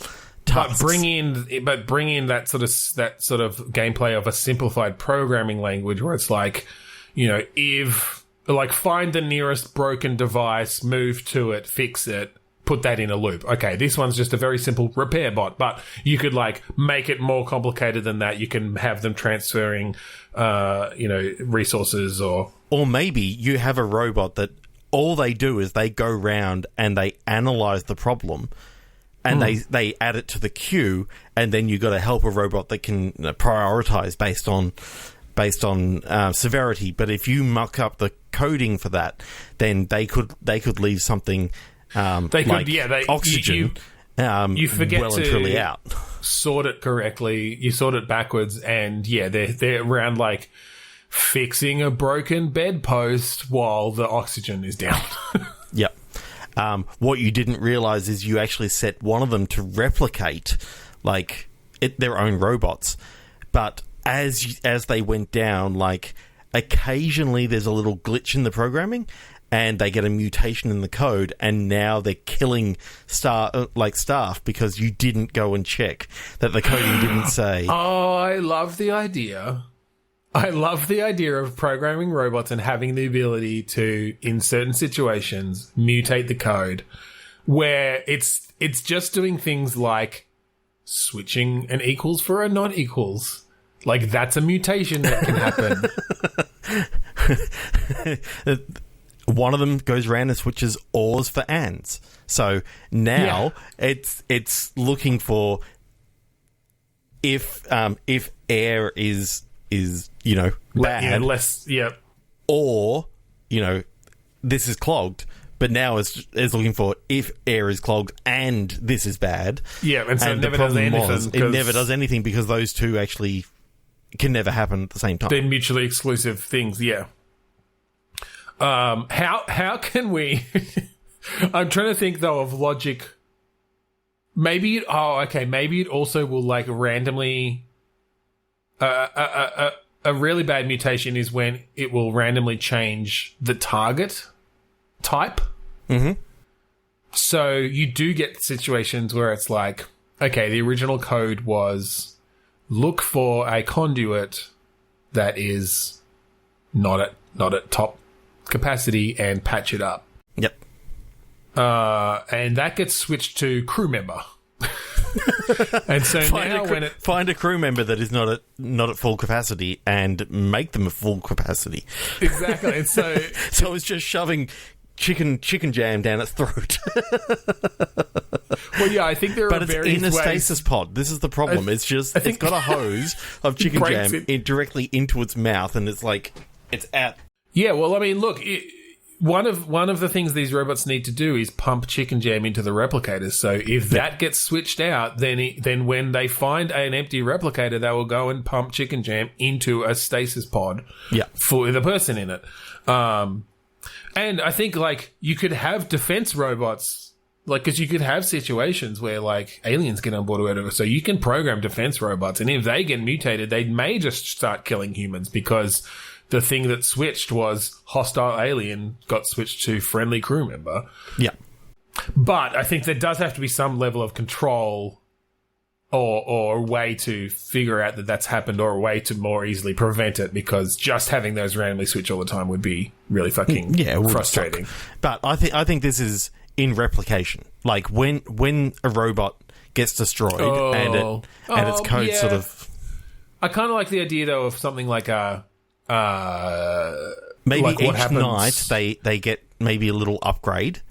tasks. But bring in that sort of gameplay of a simplified programming language where it's if find the nearest broken device, move to it, fix it, put that in a loop. Okay, this one's just a very simple repair bot, but you could make it more complicated than that. You can have them transferring resources or maybe you have a robot that all they do is they go round and they analyze the problem and they add it to the queue, and then you've got a helper robot that can prioritize based on severity. But if you muck up the coding for that, then they could leave something oxygen. You forget well and truly out. Sort it correctly. You sort it backwards, and they're around fixing a broken bedpost while the oxygen is down. Yep. What you didn't realize is you actually set one of them to replicate their own robots, but as they went down, occasionally there's a little glitch in the programming and they get a mutation in the code, and now they're killing staff because you didn't go and check that the coding didn't say. Oh, I love the idea. Of programming robots and having the ability to, in certain situations, mutate the code, where it's just doing things like switching an equals for a non-equals. That's a mutation that can happen. One of them goes around and switches ors for ands. So now it's looking for if air is bad, or this is clogged, but now it's looking for if air is clogged and this is bad. And so it never does anything. It never does anything because those two actually can never happen at the same time. They're mutually exclusive things. How can we? I'm trying to think though of logic. Maybe it also will randomly. A really bad mutation is when it will randomly change the target type. Mm-hmm. So you do get situations where it's the original code was look for a conduit that is not at top capacity and patch it up. Yep. And that gets switched to crew member. And so find a crew member that is not at full capacity and make them at full capacity. Exactly. And so it's just shoving chicken jam down its throat. Well, yeah, I think there are but it's various in a ways. stasis pod. This is the problem. It's got a hose of chicken breaks jam directly into its mouth, and it's like it's out. Yeah, well, I mean, look, one of the things these robots need to do is pump chicken jam into the replicators. So if that gets switched out, then when they find an empty replicator, they will go and pump chicken jam into a stasis pod for the person in it. And I think, like, you could have defense robots, like, because you could have situations where, like, aliens get on board or whatever, so you can program defense robots, and if they get mutated, they may just start killing humans because the thing that switched was hostile alien got switched to friendly crew member. Yeah. But I think there does have to be some level of control or a way to figure out that that's happened or a way to more easily prevent it, because just having those randomly switch all the time would be really fucking frustrating. But I think this is in replication. Like when a robot gets destroyed and its code sort of... I kind of like the idea, though, of something like a... maybe like each night they get maybe a little upgrade,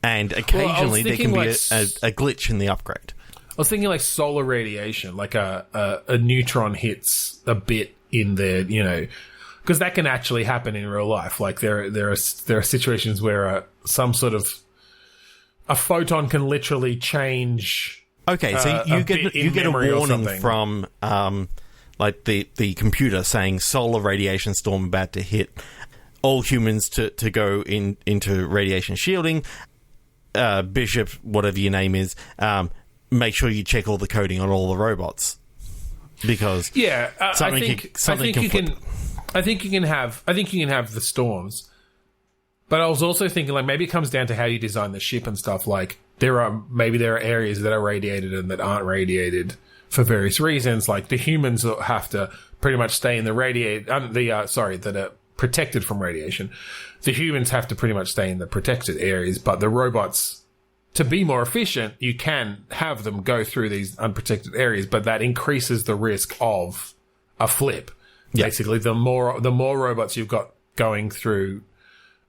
and occasionally there can be a glitch in the upgrade. I was thinking like solar radiation, like a neutron hits a bit in there, you know, because that can actually happen in real life. Like there are situations where some sort of a photon can literally change. Okay, so you get a warning from like the computer saying solar radiation storm about to hit, all humans to go into radiation shielding. Bishop, whatever your name is, make sure you check all the coding on all the robots, because I think you can have the storms, but I was also thinking, like, maybe it comes down to how you design the ship and stuff. Like there are areas that are radiated and that aren't radiated for various reasons. Like the humans have to pretty much stay in the that are protected from radiation. The humans have to pretty much stay in the protected areas, but the robots, to be more efficient, you can have them go through these unprotected areas, but that increases the risk of a flip. Yep. Basically, the more robots you've got going through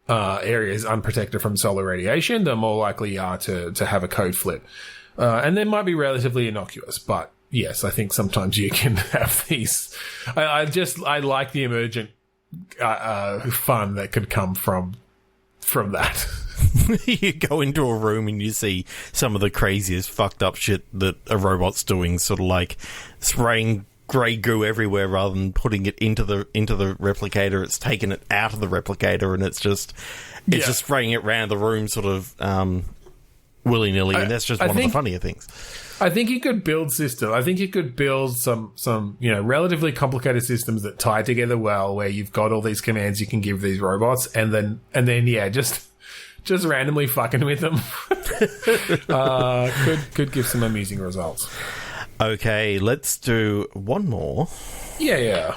areas unprotected from solar radiation, the more likely you are to have a code flip. And they might be relatively innocuous, but yes, I think sometimes you can have these. I like the emergent fun that could come from that. You go into a room and you see some of the craziest fucked up shit that a robot's doing, sort of like spraying grey goo everywhere rather than putting it into the replicator. It's taken it out of the replicator and it's just spraying it around the room sort of willy-nilly, and that's just one of the funnier things. I think you could build systems. I think you could build some relatively complicated systems that tie together well, where you've got all these commands you can give these robots, and then just randomly fucking with them could give some amusing results. Okay, let's do one more. Yeah.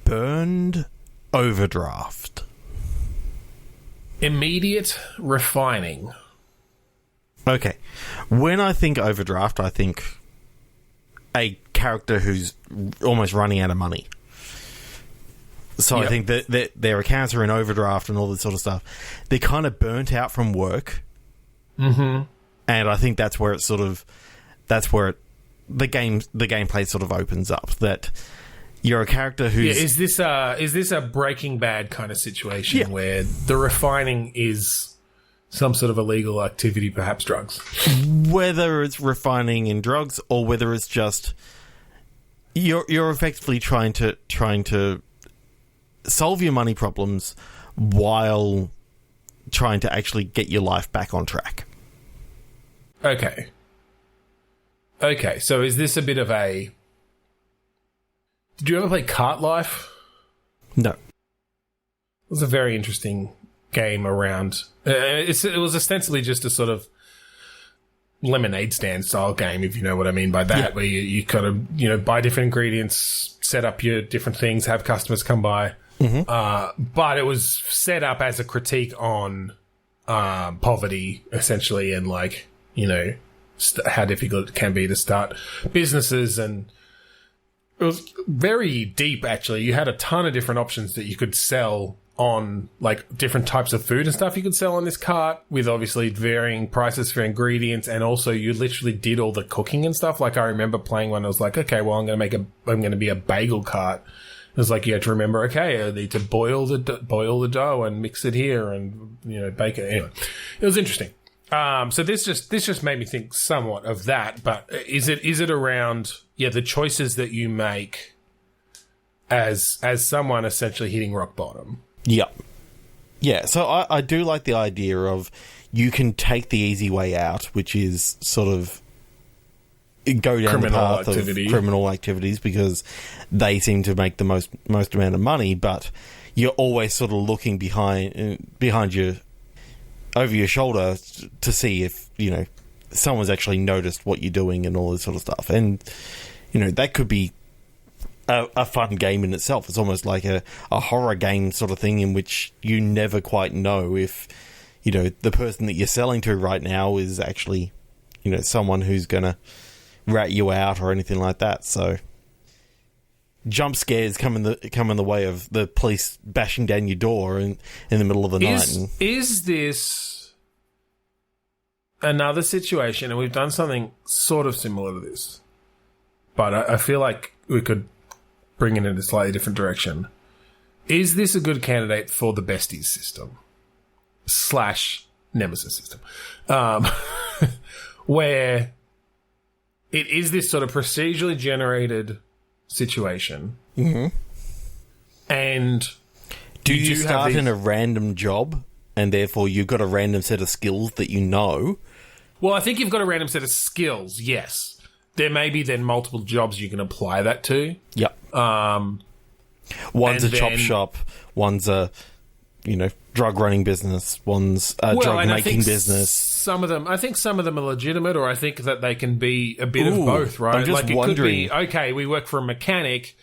Burned overdraft. Immediate refining. Okay. When I think overdraft, I think a character who's almost running out of money. So I think that their accounts are in overdraft and all this sort of stuff. They're kind of burnt out from work. Mm-hmm. And I think that's where the gameplay sort of opens up, that you're a character who's... Yeah, is this a Breaking Bad kind of situation where the refining is some sort of illegal activity, perhaps drugs? Whether it's refining in drugs or whether it's just you're effectively trying to solve your money problems while trying to actually get your life back on track. Okay, so is this a bit of a... Did you ever play Cart Life? No. It was a very interesting game around... it was ostensibly just a sort of lemonade stand style game, if you know what I mean by that, where you kind of, buy different ingredients, set up your different things, have customers come by. Mm-hmm. But it was set up as a critique on poverty, essentially, and how difficult it can be to start businesses. And it was very deep, actually. You had a ton of different options that you could sell on like different types of food and stuff you could sell on this cart, with obviously varying prices for ingredients, and also you literally did all the cooking and stuff. Like I remember playing one, I was like, okay, well I'm going to be a bagel cart. It was like you had to remember, okay, I need to boil the dough and mix it here and, you know, bake it. Anyway, it was interesting. So this just made me think somewhat of that. But is it around the choices that you make as someone essentially hitting rock bottom? Yeah. Yeah, so I do like the idea of you can take the easy way out, which is sort of go down the path of criminal activities because they seem to make the most amount of money, but you're always sort of looking behind you, over your shoulder, to see if, you know, someone's actually noticed what you're doing and all this sort of stuff. And, you know, that could be a fun game in itself. It's almost like a horror game sort of thing in which you never quite know if, you know, the person that you're selling to right now is actually, you know, someone who's going to rat you out or anything like that. So jump scares come in the way of the police bashing down your door in the middle of the night. Is this another situation? And we've done something sort of similar to this, but I feel like we could bring it in a slightly different direction. Is this a good candidate for the Besties system / Nemesis system, where it is this sort of procedurally generated situation, and do you start in a random job, and therefore you've got a random set of skills that you know? Well, I think you've got a random set of skills, yes. There may be then multiple jobs you can apply that to. Yep. One's a chop shop, one's a, you know, drug running business, one's a drug making business. I think some of them are legitimate, or I think that they can be a bit of both, right? I'm just wondering. Could be, okay, we work for a mechanic,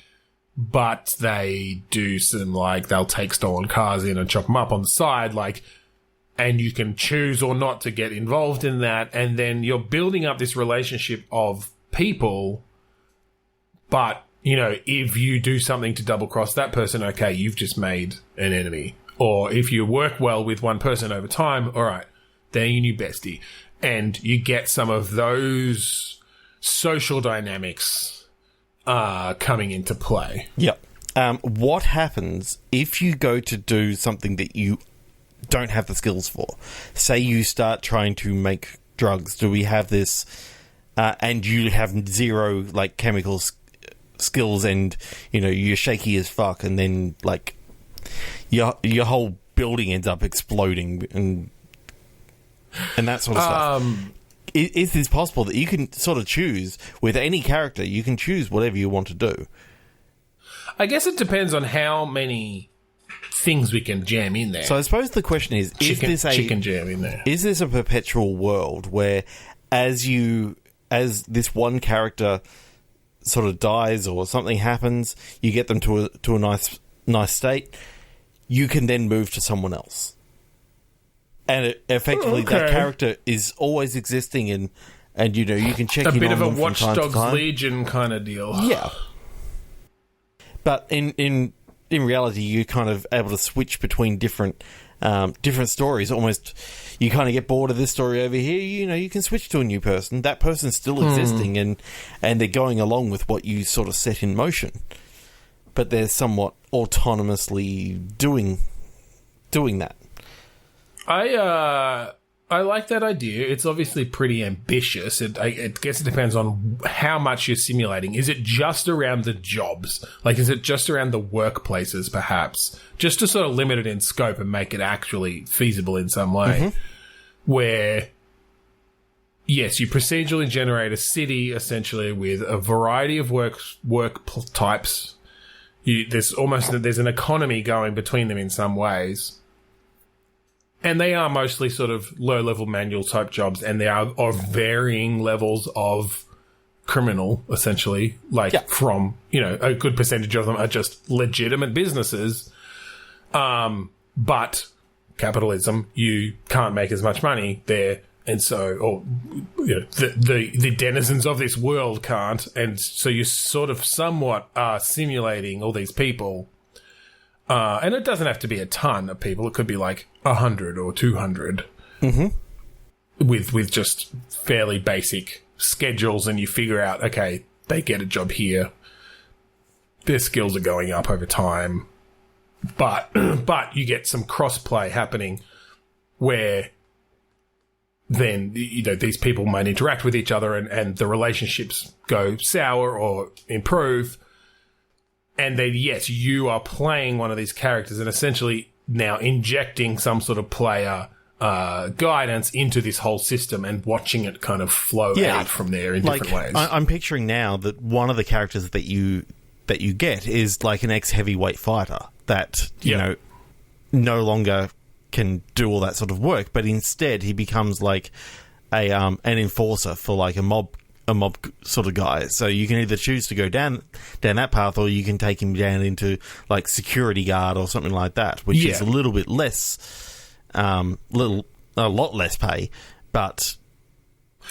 but they do some, like, they'll take stolen cars in and chop them up on the side, like, and you can choose or not to get involved in that, and then you're building up this relationship of people, but, you know, if you do something to double cross that person, okay, you've just made an enemy. Or if you work well with one person over time, all right, they're your new bestie. And you get some of those social dynamics coming into play. Yep. What happens if you go to do something that you don't have the skills for? Say you start trying to make drugs. Do we have this... and you have zero, like, chemical skills, and, you know, you're shaky as fuck, and then, like, your whole building ends up exploding and that sort of stuff. Is this possible that you can sort of choose, with any character, you can choose whatever you want to do? I guess it depends on how many things we can jam in there. So I suppose the question is chicken jam in there. Is this a perpetual world where as this one character sort of dies or something happens, you get them to a nice state, you can then move to someone else, and effectively that character is always existing, and you know, you can check in on them from time to time. A bit of a Watch Dogs Legion kind of deal. Yeah, but in reality, you're kind of able to switch between different stories. Almost, you kind of get bored of this story over here, you know, you can switch to a new person. That person's still existing, and they're going along with what you sort of set in motion, but they're somewhat autonomously doing that. I like that idea. It's obviously pretty ambitious. I guess it depends on how much you're simulating. Is it just around the jobs? Like, is it just around the workplaces, perhaps? Just to sort of limit it in scope and make it actually feasible in some way. Where, yes, you procedurally generate a city, essentially, with a variety of work types. There's an economy going between them in some ways. And they are mostly sort of low-level manual type jobs, and they are of varying levels of criminal, essentially. Like, from, you know, a good percentage of them are just legitimate businesses. But capitalism, you can't make as much money there, and so, or, you know, the denizens of this world can't, and so you sort of somewhat are simulating all these people. and it doesn't have to be a ton of people. It could be like 100 or 200 with just fairly basic schedules, and you figure out, okay, they get a job here. Their skills are going up over time. But you get some cross-play happening where then, these people might interact with each other and the relationships go sour or improve. And then, yes, you are playing one of these characters and essentially now injecting some sort of player guidance into this whole system and watching it kind of flow out from there in different ways. I'm picturing now that one of the characters that you get is like an ex-heavyweight fighter that, you know, no longer can do all that sort of work, but instead he becomes like an enforcer for like a mob sort of guy. So you can either choose to go down that path, or you can take him down into like security guard or something like that, which is a little bit less, a lot less pay, but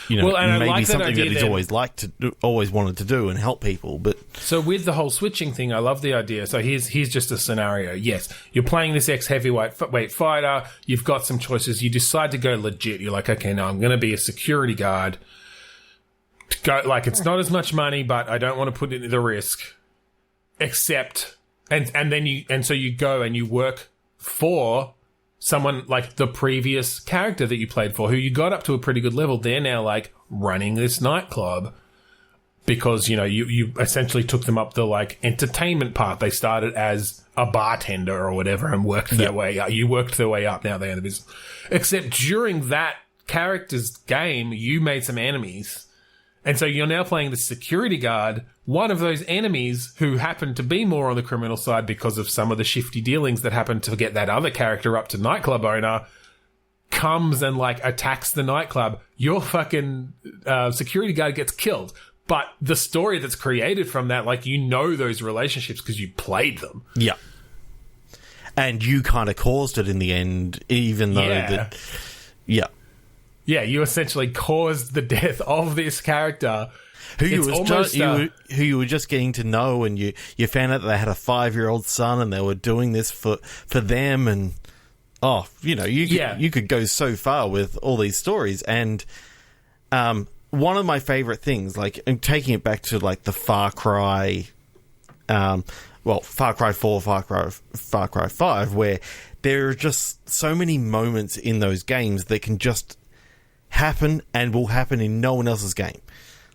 maybe like something that he's always wanted to do and help people. But so with the whole switching thing, I love the idea. So here's just a scenario. Yes, you're playing this ex-heavyweight fighter. You've got some choices. You decide to go legit. You're like, okay, no, I'm going to be a security guard. It's not as much money, but I don't want to put it in the risk. Except, so you go and you work for someone like the previous character that you played for, who you got up to a pretty good level. They're now like running this nightclub because, you essentially took them up the like entertainment path. They started as a bartender or whatever and worked their way up. You worked their way up. Now they're in the business. Except during that character's game, you made some enemies. And so you're now playing the security guard. One of those enemies, who happened to be more on the criminal side because of some of the shifty dealings that happened to get that other character up to nightclub owner, comes and like attacks the nightclub. Your fucking security guard gets killed. But the story that's created from that, like, those relationships because you played them. Yeah. And you kind of caused it in the end, even though that... Yeah. Yeah, you essentially caused the death of this character who you were just getting to know, and you found out that they had a 5-year-old son and they were doing this for them, and you could go so far with all these stories. And one of my favorite things, like, I'm taking it back to like the Far Cry, Far Cry 4, Far Cry 5, where there are just so many moments in those games that can just happen and will happen in no one else's game.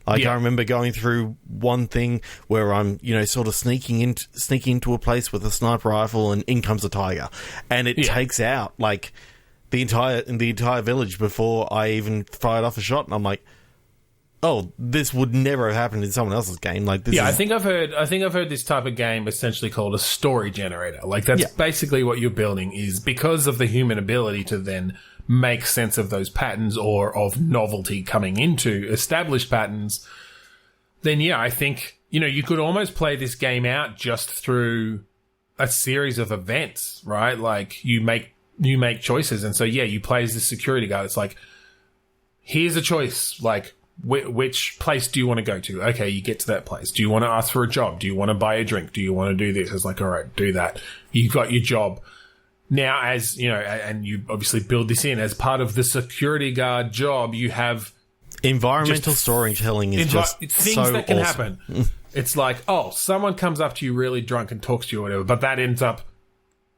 I remember going through one thing where I'm, sort of sneaking into a place with a sniper rifle, and in comes a tiger, and it takes out like the entire village before I even fired off a shot. And I'm like, oh, this would never have happened in someone else's game. Like this. I think I've heard this type of game essentially called a story generator. Like that's basically what you're building, is because of the human ability to then make sense of those patterns or of novelty coming into established patterns. Then I think you could almost play this game out just through a series of events, right? Like you make choices, and so you play as the security guard. It's like, here's a choice, like, which place do you want to go to? Okay, you get to that place. Do you want to ask for a job? Do you want to buy a drink? Do you want to do this? It's like, all right, do that. You've got your job. Now, as and you obviously build this in as part of the security guard job, you have environmental storytelling is just things so that can awesome. happen. It's like, oh, someone comes up to you really drunk and talks to you or whatever, but that ends up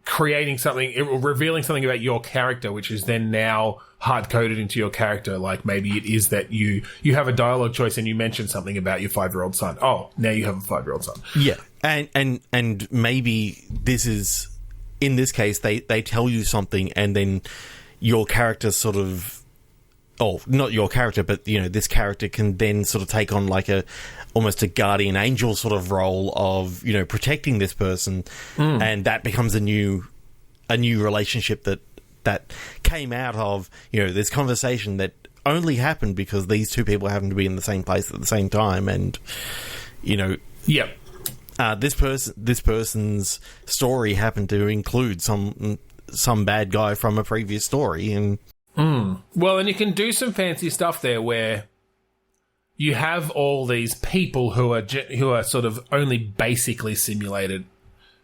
creating something, revealing something about your character, which is then now hard-coded into your character. Like maybe it is that you have a dialogue choice and you mention something about your 5-year-old son. Oh, now you have a 5-year-old son. Yeah, and maybe this is, in this case, they tell you something, and then your character sort of, not your character, but this character can then sort of take on like almost a guardian angel sort of role of protecting this person, and that becomes a new relationship that came out of this conversation that only happened because these two people happened to be in the same place at the same time, and this person's story happened to include some bad guy from a previous story, and well, and you can do some fancy stuff there where you have all these people who are sort of only basically simulated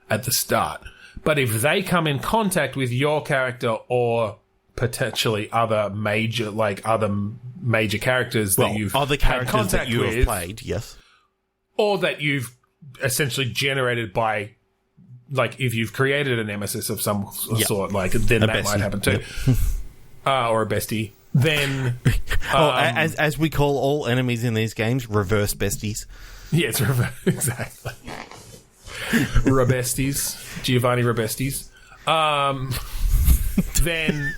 at the start, But if they come in contact with your character or potentially other major characters that you've other had characters contact that you with, have played, yes, or that you've essentially generated by, like, if you've created a nemesis of some sort, like, then that bestie. might happen too, or a bestie. Then, as we call all enemies in these games, reverse besties. Yeah, it's exactly. Rebesties, Giovanni Rebesties. Then,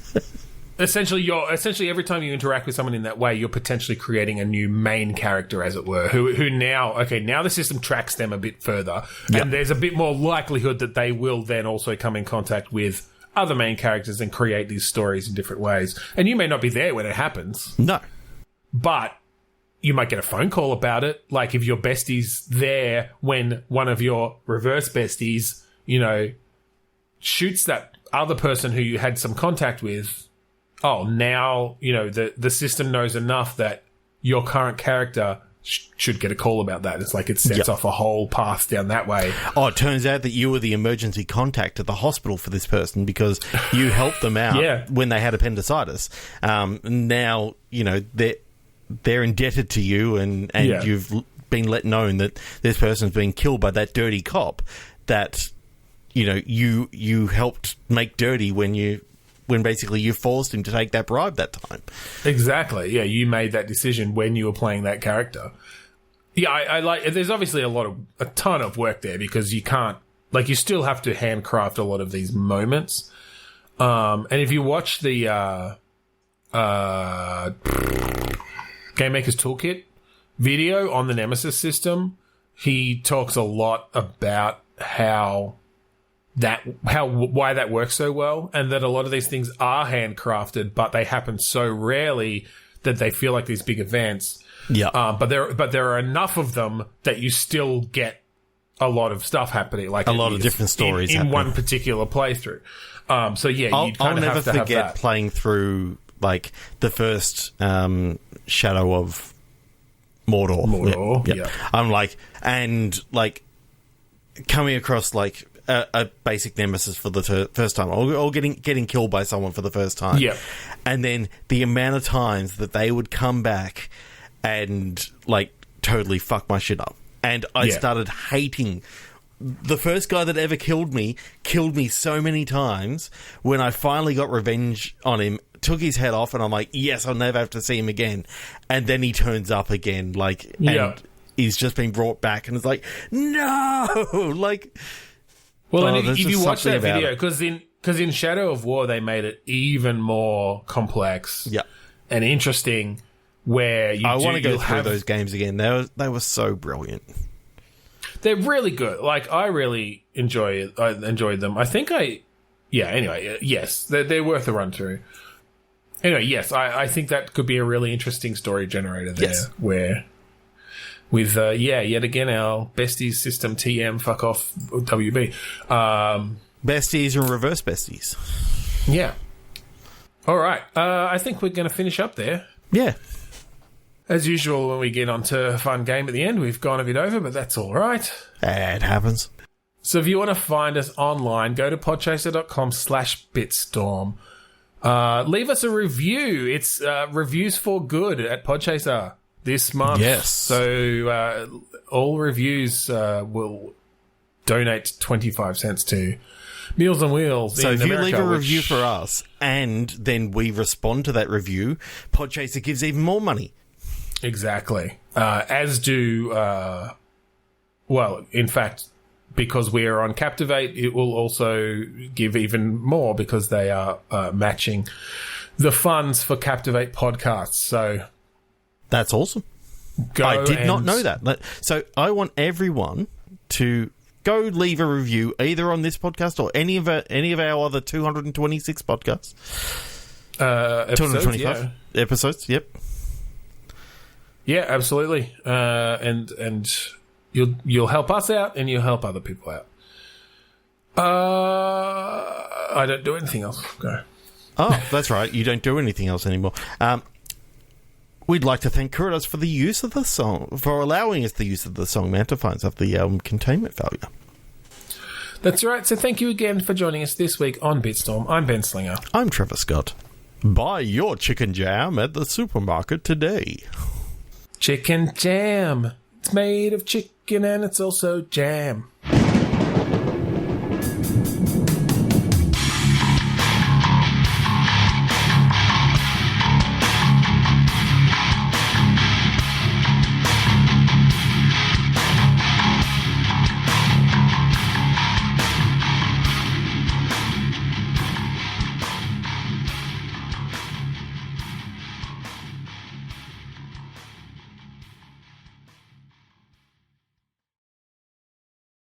essentially every time you interact with someone in that way, you're potentially creating a new main character, as it were, who now the system tracks them a bit further, and there's a bit more likelihood that they will then also come in contact with other main characters and create these stories in different ways. And you may not be there when it happens. No. But you might get a phone call about it. Like, if your bestie's there when one of your reverse besties, shoots that other person who you had some contact with. Oh, now, the system knows enough that your current character should get a call about that. It's like it sets off a whole path down that way. Oh, it turns out that you were the emergency contact at the hospital for this person because you helped them out when they had appendicitis. Now, they're indebted to you, and you've been let known that this person's been killed by that dirty cop that, you helped make dirty when basically you forced him to take that bribe that time. Exactly. Yeah, you made that decision when you were playing that character. Yeah, I like. There's obviously a ton of work there because you can't, you still have to handcraft a lot of these moments. And if you watch the Game Maker's Toolkit video on the Nemesis system, he talks a lot about why that works so well, and that a lot of these things are handcrafted, but they happen so rarely that they feel like these big events. Yeah. But there are enough of them that you still get a lot of stuff happening, like a lot of different stories in one particular playthrough. So yeah, I'll never forget playing through the first Shadow of Mordor. Yeah. I'm coming across a basic nemesis for the first time, or getting killed by someone for the first time. Yeah. And then the amount of times that they would come back and totally fuck my shit up. And I started hating the first guy that ever killed me so many times. When I finally got revenge on him, took his head off, and I'm like, yes, I'll never have to see him again. And then he turns up again, and he's just been brought back, and it's like, no, Well, and if you watch that video, because in Shadow of War they made it even more complex, and interesting. Where I want to go through those games again. They were so brilliant. They're really good. I really enjoy it. I enjoyed them. I think anyway, yes, they're worth a run through. Anyway, yes, I think that could be a really interesting story generator there. Yes. Where with yet again our Besties system TM fuck off WB. Besties and Reverse Besties. Yeah. All right. I think we're going to finish up there. Yeah. As usual, when we get onto a fun game at the end, we've gone a bit over, but that's all right. It happens. So if you want to find us online, go to podchaser.com/bitstorm. Leave us a review. It's reviews for good at Podchaser this month. Yes. So all reviews will donate 25 cents to Meals on Wheels. So if America, you leave a review for us and then we respond to that review, Podchaser gives even more money. Exactly. As do, in fact, because we are on Captivate, it will also give even more because they are matching the funds for Captivate podcasts. So that's awesome. I did not know that. So I want everyone to go leave a review either on this podcast or any of our other 226 podcasts. 225 episodes. Yep. Yeah, absolutely. And you'll help us out and you'll help other people out. I don't do anything else. Go. Oh, that's right. You don't do anything else anymore. We'd like to thank Kuritos for the use of the song, for allowing us the use of the song Manta Finds of the album Containment Failure. That's right. So thank you again for joining us this week on Bitstorm. I'm Ben Slinger. I'm Trevor Scott. Buy your chicken jam at the supermarket today. Chicken jam. It's made of chicken and it's also jam.